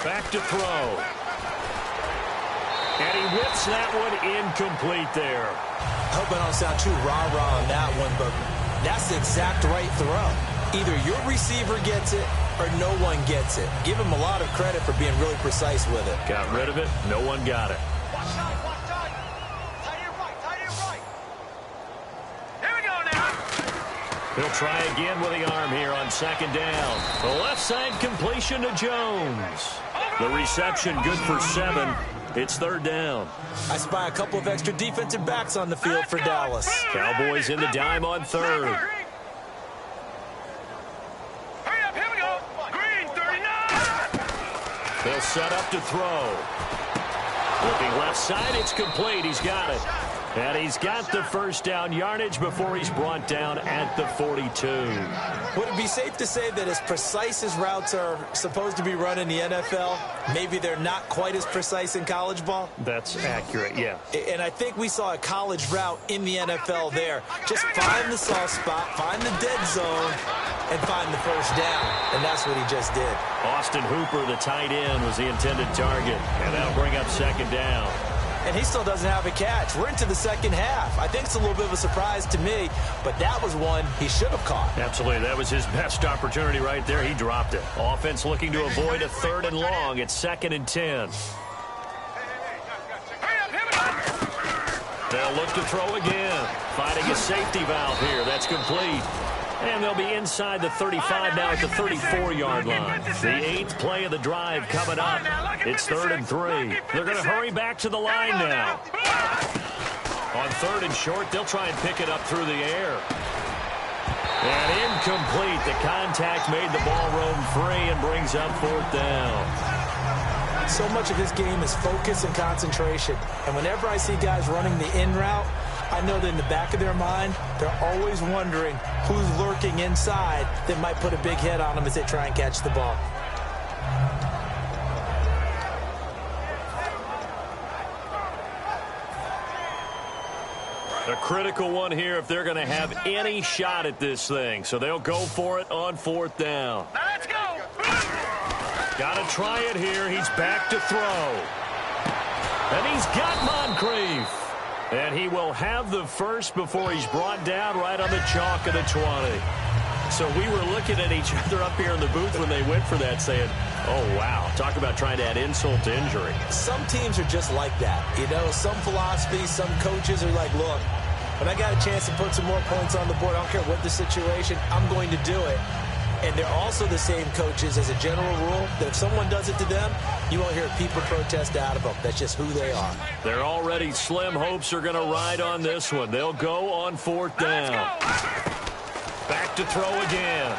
Back to throw. And he whips that one incomplete there. I hope I don't sound too rah-rah on that one, but that's the exact right throw. Either your receiver gets it or no one gets it. Give him a lot of credit for being really precise with it. Got rid of it. No one got it. Watch out, watch out. Tight end right, tight end right. Here we go now. He'll try again with the arm here on 2nd down. The left side completion to Jones. The reception good for 7. It's 3rd down. I spy a couple of extra defensive backs on the field for Dallas. Cowboys in the dime on 3rd. Hurry up, here we go. Green 39. They'll set up to throw. Looking left side, it's complete. He's got it. And he's got the 1st down yardage before he's brought down at the 42. Would it be safe to say that as precise as routes are supposed to be run in the NFL, maybe they're not quite as precise in college ball? That's accurate, yeah. And I think we saw a college route in the NFL there. Just find the soft spot, find the dead zone, and find the 1st down. And that's what he just did. Austin Hooper, the tight end, was the intended target. And that'll bring up 2nd down. And he still doesn't have a catch. We're into the 2nd half. I think it's a little bit of a surprise to me, but that was one he should have caught. Absolutely. That was his best opportunity right there. He dropped it. Offense looking to avoid a 3rd and long. It's 2nd and 10. They'll look to throw again. Finding a safety valve here. That's complete. And they'll be inside the 35 now at the 34-yard line. The 8th play of the drive coming up. It's 3rd and 3. They're going to hurry back to the line now. On 3rd and short, they'll try and pick it up through the air. And incomplete. The contact made the ball roam free and brings up 4th down. So much of his game is focus and concentration. And whenever I see guys running the in route, I know that in the back of their mind, they're always wondering who's lurking inside that might put a big hit on them as they try and catch the ball. A critical one here if they're going to have any shot at this thing. So they'll go for it on 4th down. Now let's go. Got to try it here. He's back to throw. And he's got Moncrief. And he will have the first before he's brought down right on the chalk of the 20. So we were looking at each other up here in the booth when they went for that saying, oh, wow, talk about trying to add insult to injury. Some teams are just like that. You know, some philosophies, some coaches are like, look, when I got a chance to put some more points on the board, I don't care what the situation, I'm going to do it. And they're also the same coaches as a general rule that if someone does it to them, you won't hear people protest out of them. That's just who they are. They're already slim hopes are going to ride on this one. They'll go on 4th down. Back to throw again.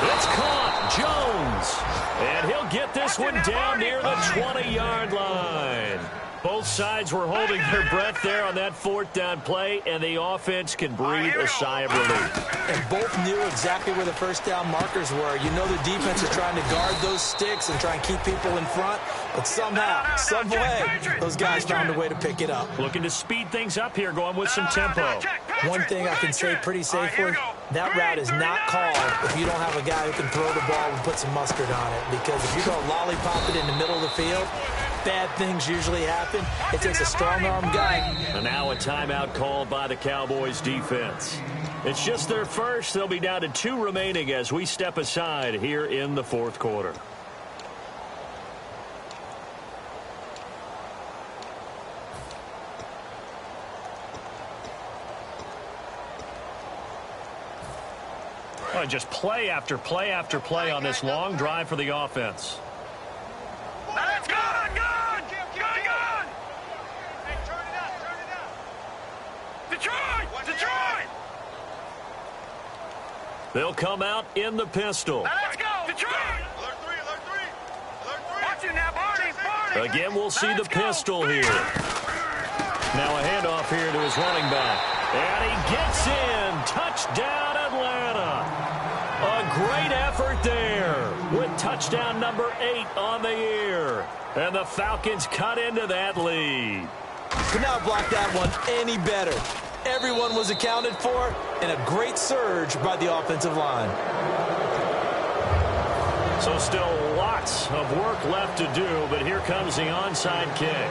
It's caught. Jones. And he'll get this one down near the 20-yard line. Both sides were holding their breath there on that 4th down play, and the offense can breathe a sigh of relief. And both knew exactly where the first down markers were. You know the defense is trying to guard those sticks and try and keep people in front, but somehow, some way, those guys found a way to pick it up. Looking to speed things up here, going with some tempo. One thing I can say pretty safely, that route is not called if you don't have a guy who can throw the ball and put some mustard on it, because if you go lollipop it in the middle of the field, bad things usually happen. It takes a strong-arm guy. And now a timeout called by the Cowboys defense. It's just their first. They'll be down to 2 remaining as we step aside here in the 4th quarter. Oh, just play after play after play on this long drive for the offense. Let's go. Good. Hey, turn it up. Detroit. They'll come out in the pistol. Let's go. Detroit. Alert 3. Watch it now, Barney. Again, we'll see the pistol here. Now a handoff here to his running back. And he gets in. Touchdown, Atlanta. A great effort there with touchdown number 8 on the year. And the Falcons cut into that lead. Could not block that one any better. Everyone was accounted for, and a great surge by the offensive line. So still lots of work left to do, but here comes the onside kick.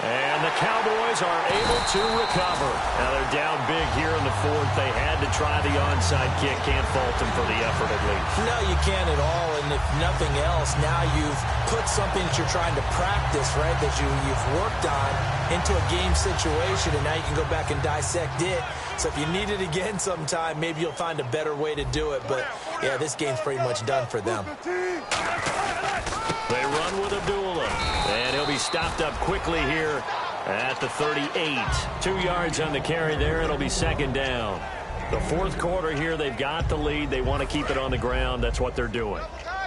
And the Cowboys are able to recover. Now they're down big here in the 4th. They had to try the onside kick. Can't fault them for the effort at least. No, you can't at all. And if nothing else, now you've put something that you're trying to practice, right, that you've worked on into a game situation, and now you can go back and dissect it. So if you need it again sometime, maybe you'll find a better way to do it. But, yeah, this game's pretty much done for them. They run with Abdullah, and he'll be stopped up quickly here at the 38. 2 yards on the carry there. It'll be 2nd down. The 4th quarter here, they've got the lead. They want to keep it on the ground. That's what they're doing.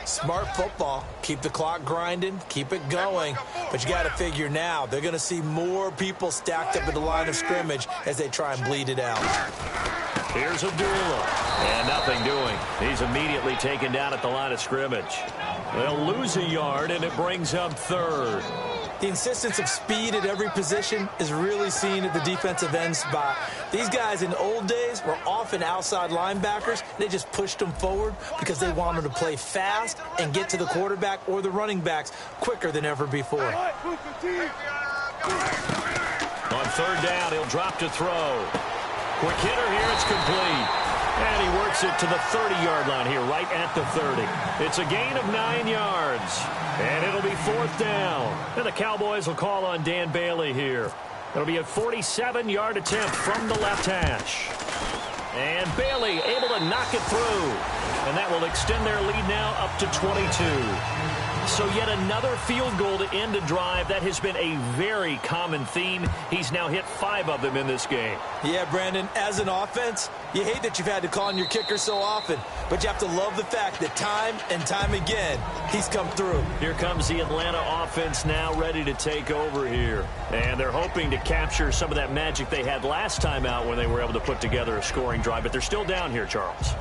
Smart football. Keep the clock grinding. Keep it going. But you got to figure now, they're going to see more people stacked up at the line of scrimmage as they try and bleed it out. Here's Abdullah. And nothing doing. He's immediately taken down at the line of scrimmage. They'll lose a yard, and it brings up 3rd. The insistence of speed at every position is really seen at the defensive end spot. These guys in the old days were often outside linebackers. They just pushed them forward because they wanted to play fast and get to the quarterback or the running backs quicker than ever before. On 3rd down, he'll drop to throw. Quick hitter here, it's complete. And he works it to the 30-yard line here, right at the 30. It's a gain of 9 yards. And it'll be 4th down. And the Cowboys will call on Dan Bailey here. It'll be a 47-yard attempt from the left hash. And Bailey able to knock it through. And that will extend their lead now up to 22. So yet another field goal to end a drive. That has been a very common theme. He's now hit 5 of them in this game. Yeah, Brandon, as an offense, you hate that you've had to call on your kicker so often, but you have to love the fact that time and time again, he's come through. Here comes the Atlanta offense now ready to take over here. And they're hoping to capture some of that magic they had last time out when they were able to put together a scoring drive, but they're still down here, Charles.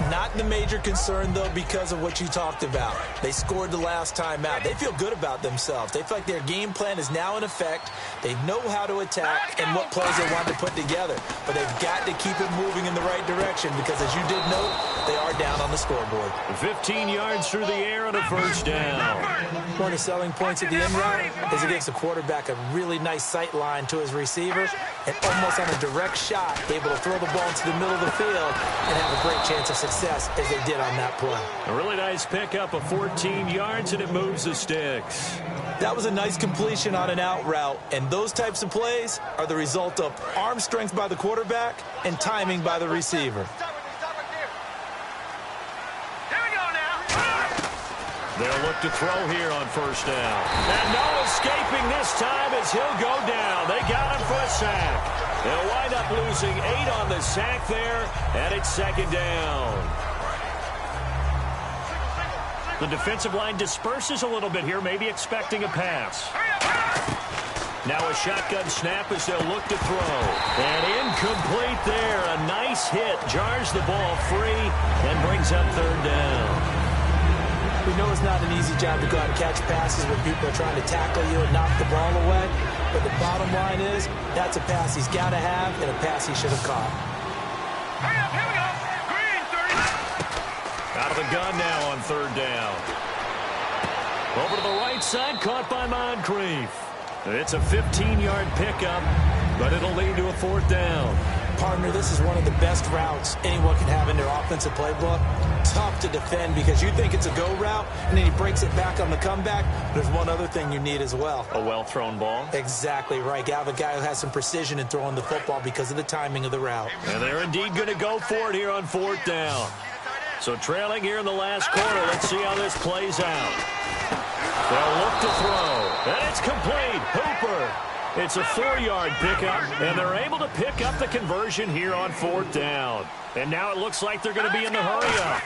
Not the major concern, though, because of what you talked about. They scored the last time out. They feel good about themselves. They feel like their game plan is now in effect. They know how to attack and what plays they want to put together. But they've got to keep it moving in the right direction because, as you did note, they are down on the scoreboard. 15 yards through the air on a first down. One of the selling points of the end route is it gives the quarterback a really nice sight line to his receiver and almost on a direct shot, able to throw the ball into the middle of the field and have a great chance of success as they did on that play. A really nice pickup of 14 yards, and it moves the sticks. That was a nice completion on an out route, and those types of plays are the result of arm strength by the quarterback and timing by the receiver. They'll look to throw here on first down. And no escaping this time as he'll go down. They got him for a sack. They'll wind up losing 8 on the sack there, and it's second down. The defensive line disperses a little bit here, maybe expecting a pass. Now a shotgun snap as they'll look to throw. And incomplete there. A nice hit. Jars the ball free and brings up third down. We know it's not an easy job to go out and catch passes when people are trying to tackle you and knock the ball away. But the bottom line is, that's a pass he's got to have and a pass he should have caught. Hurry up, here we go. Green, 30. Out of the gun now on third down. Over to the right side, caught by Moncrief. It's a 15-yard pickup, but it'll lead to a fourth down. Partner, this is one of the best routes anyone can have in their offensive playbook. Tough to defend because you think it's a go route, and then he breaks it back on the comeback. There's one other thing you need as well. A well-thrown ball. Exactly right. You have a guy who has some precision in throwing the football because of the timing of the route. And they're indeed going to go for it here on fourth down. So trailing here in the last quarter. Let's see how this plays out. They'll look to throw. And it's complete. Hooper. It's a 4-yard pickup, and they're able to pick up the conversion here on fourth down. And now it looks like they're going to be in the hurry-up.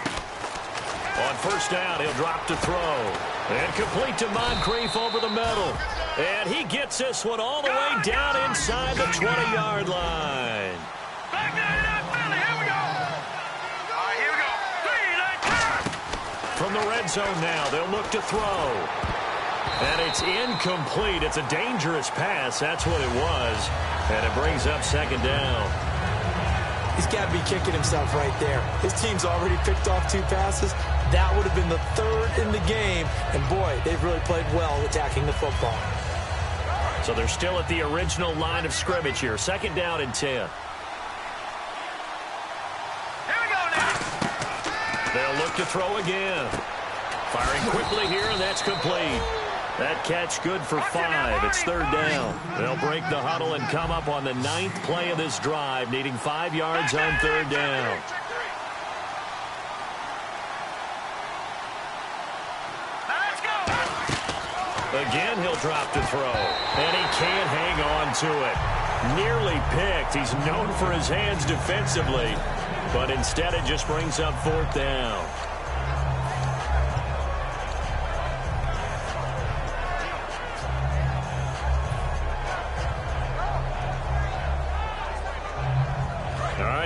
On first down, he'll drop to throw. And complete to Moncrief over the middle. And he gets this one all the way down inside the 20-yard line. Back there in that belly, here we go. All right, here we go. 3, 9, 10. From the red zone now, they'll look to throw. And it's incomplete. It's a dangerous pass. That's what it was. And it brings up second down. He's got to be kicking himself right there. His team's already picked off 2 passes. That would have been the 3rd in the game. And, boy, they've really played well attacking the football. So they're still at the original line of scrimmage here. Second down and 10. Here we go now. They'll look to throw again. Firing quickly here, and that's complete. That catch good for 5. It's third down. They'll break the huddle and come up on the 9th play of this drive, needing 5 yards on third down. Let's go. Again, he'll drop to throw, and he can't hang on to it. Nearly picked. He's known for his hands defensively, but instead it just brings up fourth down.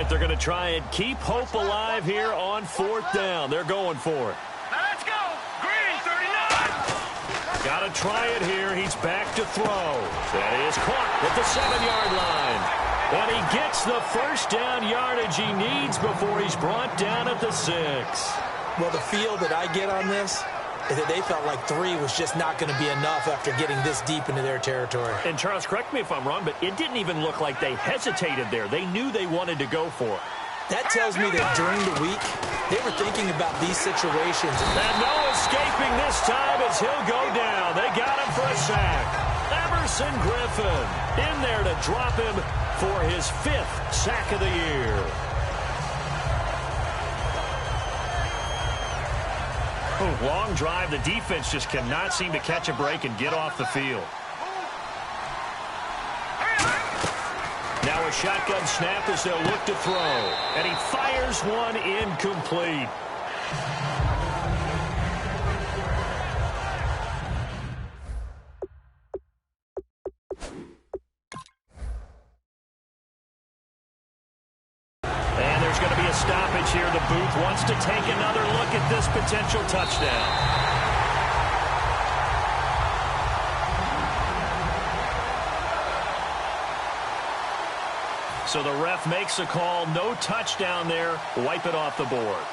They're going to try and keep hope alive here on fourth down. They're going for it. Let's go. Green, 39. Got to try it here. He's back to throw. That is caught at the 7-yard line. And he gets the first down yardage he needs before he's brought down at the 6. Well, the feel that I get on this is that they felt like 3 was just not going to be enough after getting this deep into their territory. And Charles, correct me if I'm wrong, but it didn't even look like they hesitated there. They knew they wanted to go for it. That tells me that during the week, they were thinking about these situations. And no escaping this time as he'll go down. They got him for a sack. Emerson Griffin in there to drop him for his 5th sack of the year. Long drive. The defense just cannot seem to catch a break and get off the field. Now a shotgun snap as they'll look to throw. And he fires one incomplete. And there's going to be a stoppage here. The booth wants to take another look at this potential touchdown. So the ref makes a call. No touchdown there. Wipe it off the board.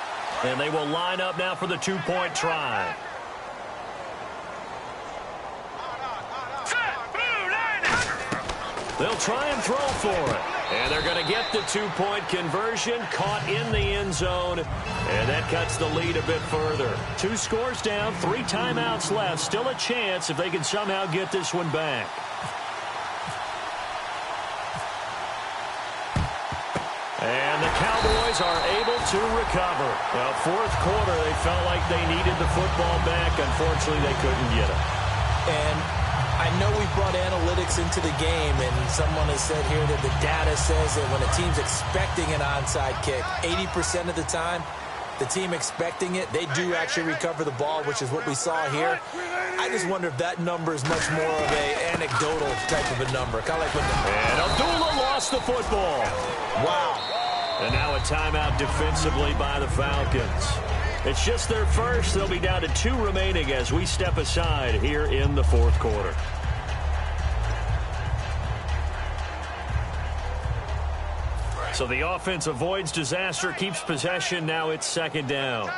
And they will line up now for the two-point try. They'll try and throw for it. And they're going to get the two-point conversion. Caught in the end zone. And that cuts the lead a bit further. 2 scores down, 3 timeouts left. Still a chance if they can somehow get this one back. And the Cowboys are able to recover. Well, fourth quarter, they felt like they needed the football back. Unfortunately, they couldn't get it. And I know we brought analytics into the game, and someone has said here that the data says that when a team's expecting an onside kick, 80% of the time, the team expecting it, they do actually recover the ball, which is what we saw here. I just wonder if that number is much more of an anecdotal type of a number. Kind of like when and Abdullah lost the football. Wow. And now a timeout defensively by the Falcons. It's just their first. They'll be down to 2 remaining as we step aside here in the fourth quarter. So the offense avoids disaster, keeps possession. Now it's second down.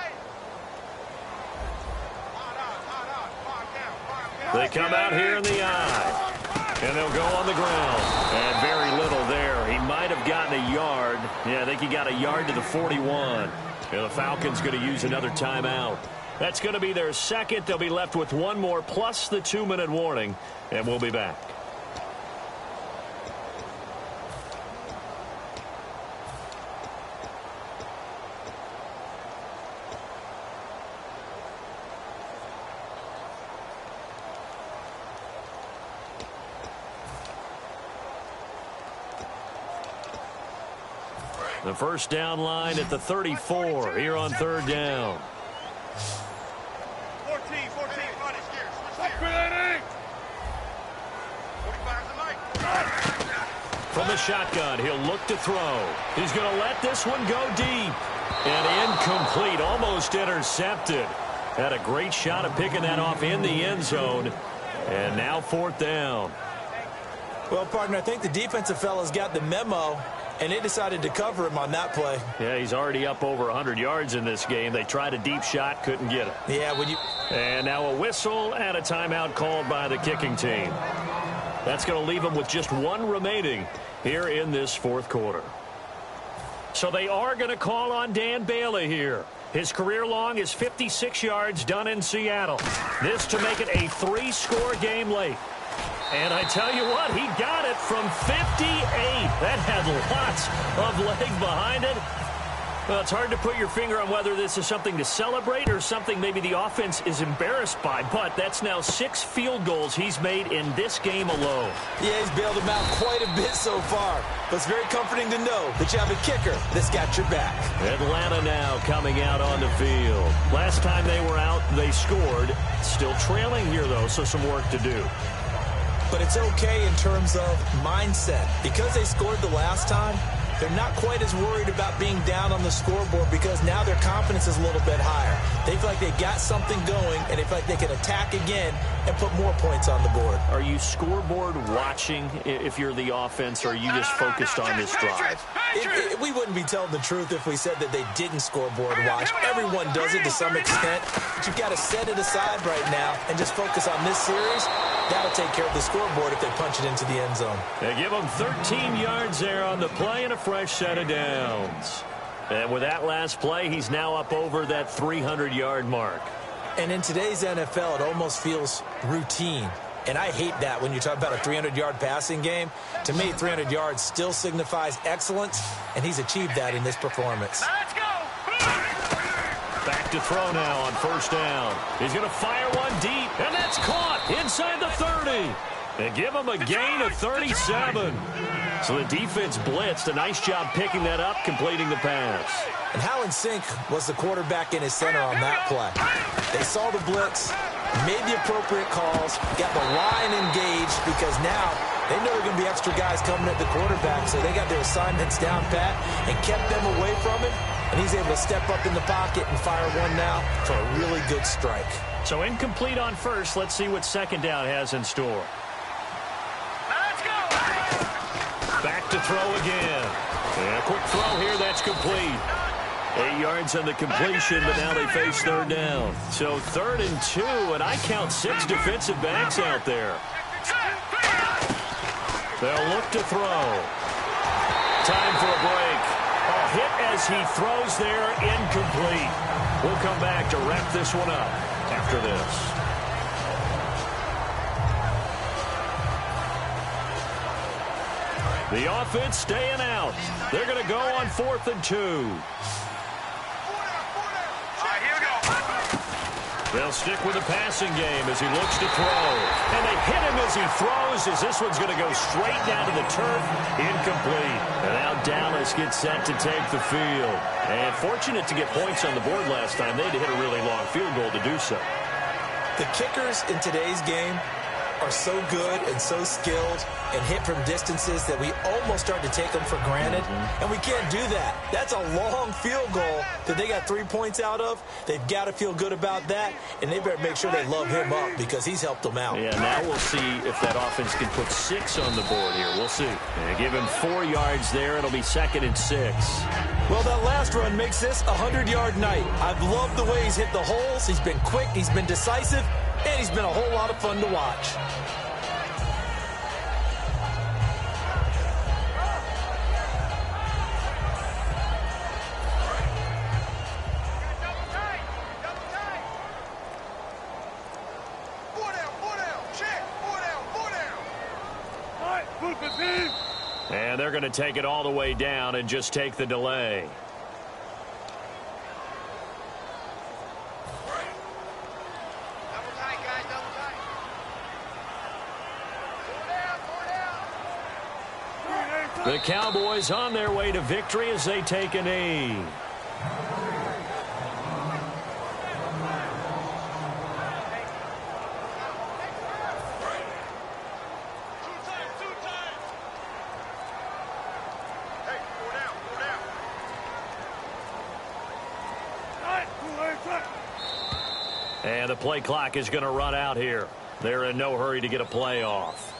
They come out here in the eye. And they'll go on the ground. And very little there. He might have gotten a yard. Yeah, I think he got a yard to the 41. And the Falcons going to use another timeout. That's going to be their second. They'll be left with 1 more plus the 2-minute warning. And we'll be back. The first down line at the 34 here on third down. 14, running. From the shotgun, he'll look to throw. He's going to let this one go deep. And incomplete, almost intercepted. Had a great shot at picking that off in the end zone. And now fourth down. Well, partner, I think the defensive fellas got the memo, and they decided to cover him on that play. Yeah, he's already up over 100 yards in this game. They tried a deep shot, couldn't get it. Yeah, when you... And now a whistle and a timeout called by the kicking team. That's going to leave them with just 1 remaining here in this fourth quarter. So they are going to call on Dan Bailey here. His career long is 56 yards done in Seattle. This to make it a 3-score game late. And I tell you what, he got it from 58. That had lots of leg behind it. Well, it's hard to put your finger on whether this is something to celebrate or something maybe the offense is embarrassed by. But that's now 6 field goals he's made in this game alone. Yeah, he's bailed them out quite a bit so far. But it's very comforting to know that you have a kicker that's got your back. Atlanta now coming out on the field. Last time they were out, they scored. Still trailing here, though, so some work to do. But it's okay in terms of mindset. Because they scored the last time, they're not quite as worried about being down on the scoreboard because now their confidence is a little bit higher. They feel like they got something going, and they feel like they can attack again and put more points on the board. Are you scoreboard watching if you're the offense, or are you just focused on this drive? We wouldn't be telling the truth if we said that they didn't scoreboard watch. Everyone does it to some extent. But you've got to set it aside right now and just focus on this series. That'll take care of the scoreboard if they punch it into the end zone. They give them 13 yards there on the play and a fresh set of downs. And with that last play, he's now up over that 300-yard mark. And in today's NFL, it almost feels routine. And I hate that when you talk about a 300-yard passing game. To me, 300 yards still signifies excellence, and he's achieved that in this performance. Let's go! Back back to throw now on first down. He's going to fire one deep, and that's caught inside the 30. And give him a gain of 37. So the defense blitzed. A nice job picking that up, completing the pass. And how in sync was the quarterback in his center on that play? They saw the blitz, made the appropriate calls, got the line engaged because now they know there are going to be extra guys coming at the quarterback, so they got their assignments down pat and kept them away from him. And he's able to step up in the pocket and fire one now for a really good strike. So incomplete on first. Let's see what second down has in store. Back to throw again. And a quick throw here. That's complete. 8 yards on the completion, but now they face third down. So 3rd and 2, and I count 6 defensive backs out there. They'll look to throw. Time for a break. A hit as he throws there, incomplete. We'll come back to wrap this one up after this. The offense staying out. They're going to go on 4th and 2. They'll stick with the passing game as he looks to throw. And they hit him as he throws, as this one's going to go straight down to the turf. Incomplete. And now Dallas gets set to take the field. And fortunate to get points on the board last time. They had to hit a really long field goal to do so. The kickers in today's game are so good and so skilled and hit from distances that we almost start to take them for granted. And we can't do that. That's a long field goal that they got 3 points out of. They've got to feel good about that, and they better make sure they love him up because he's helped them out. Yeah, now we'll see if that offense can put 6 on the board here. We'll see. And give him 4 yards there. It'll be 2nd and 6. Well, that last run makes this a 100-yard night. I've loved the way he's hit the holes. He's been quick. He's been decisive. And he's been a whole lot of fun to watch. And they're going to take it all the way down and just take the delay. The Cowboys on their way to victory as they take a knee. And the play clock is going to run out here. They're in no hurry to get a play off.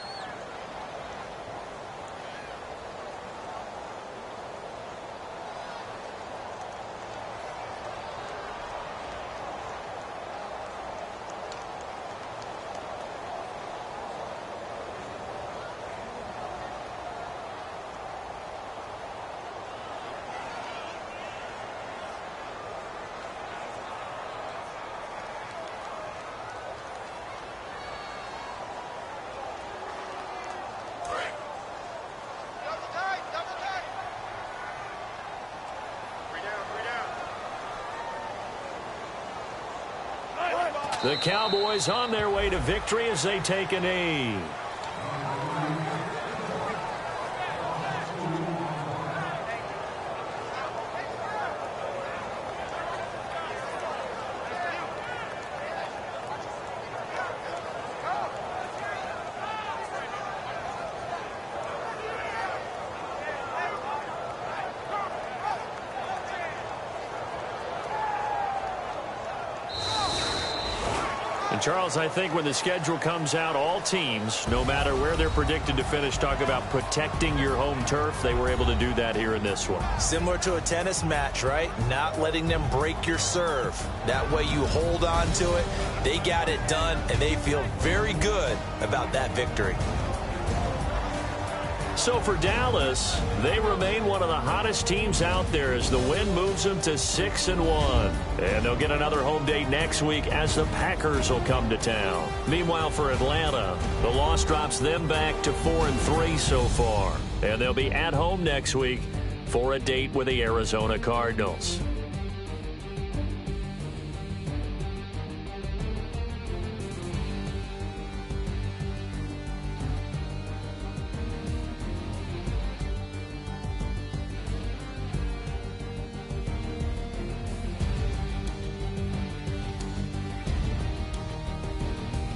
The Cowboys on their way to victory as they take a knee. Charles, I think when the schedule comes out, all teams, no matter where they're predicted to finish, talk about protecting your home turf. They were able to do that here in this one. Similar to a tennis match, right? Not letting them break your serve. That way you hold on to it. They got it done, and they feel very good about that victory. So for Dallas, they remain one of the hottest teams out there as the win moves them to 6-1. And they'll get another home date next week as the Packers will come to town. Meanwhile, for Atlanta, the loss drops them back to 4-3 so far. And they'll be at home next week for a date with the Arizona Cardinals.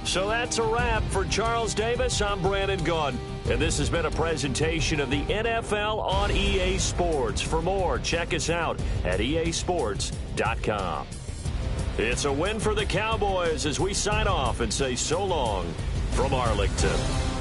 So that's a wrap. For Charles Davis, I'm Brandon Gaudin. And this has been a presentation of the NFL on EA Sports. For more, check us out at easports.com. It's a win for the Cowboys as we sign off and say so long from Arlington.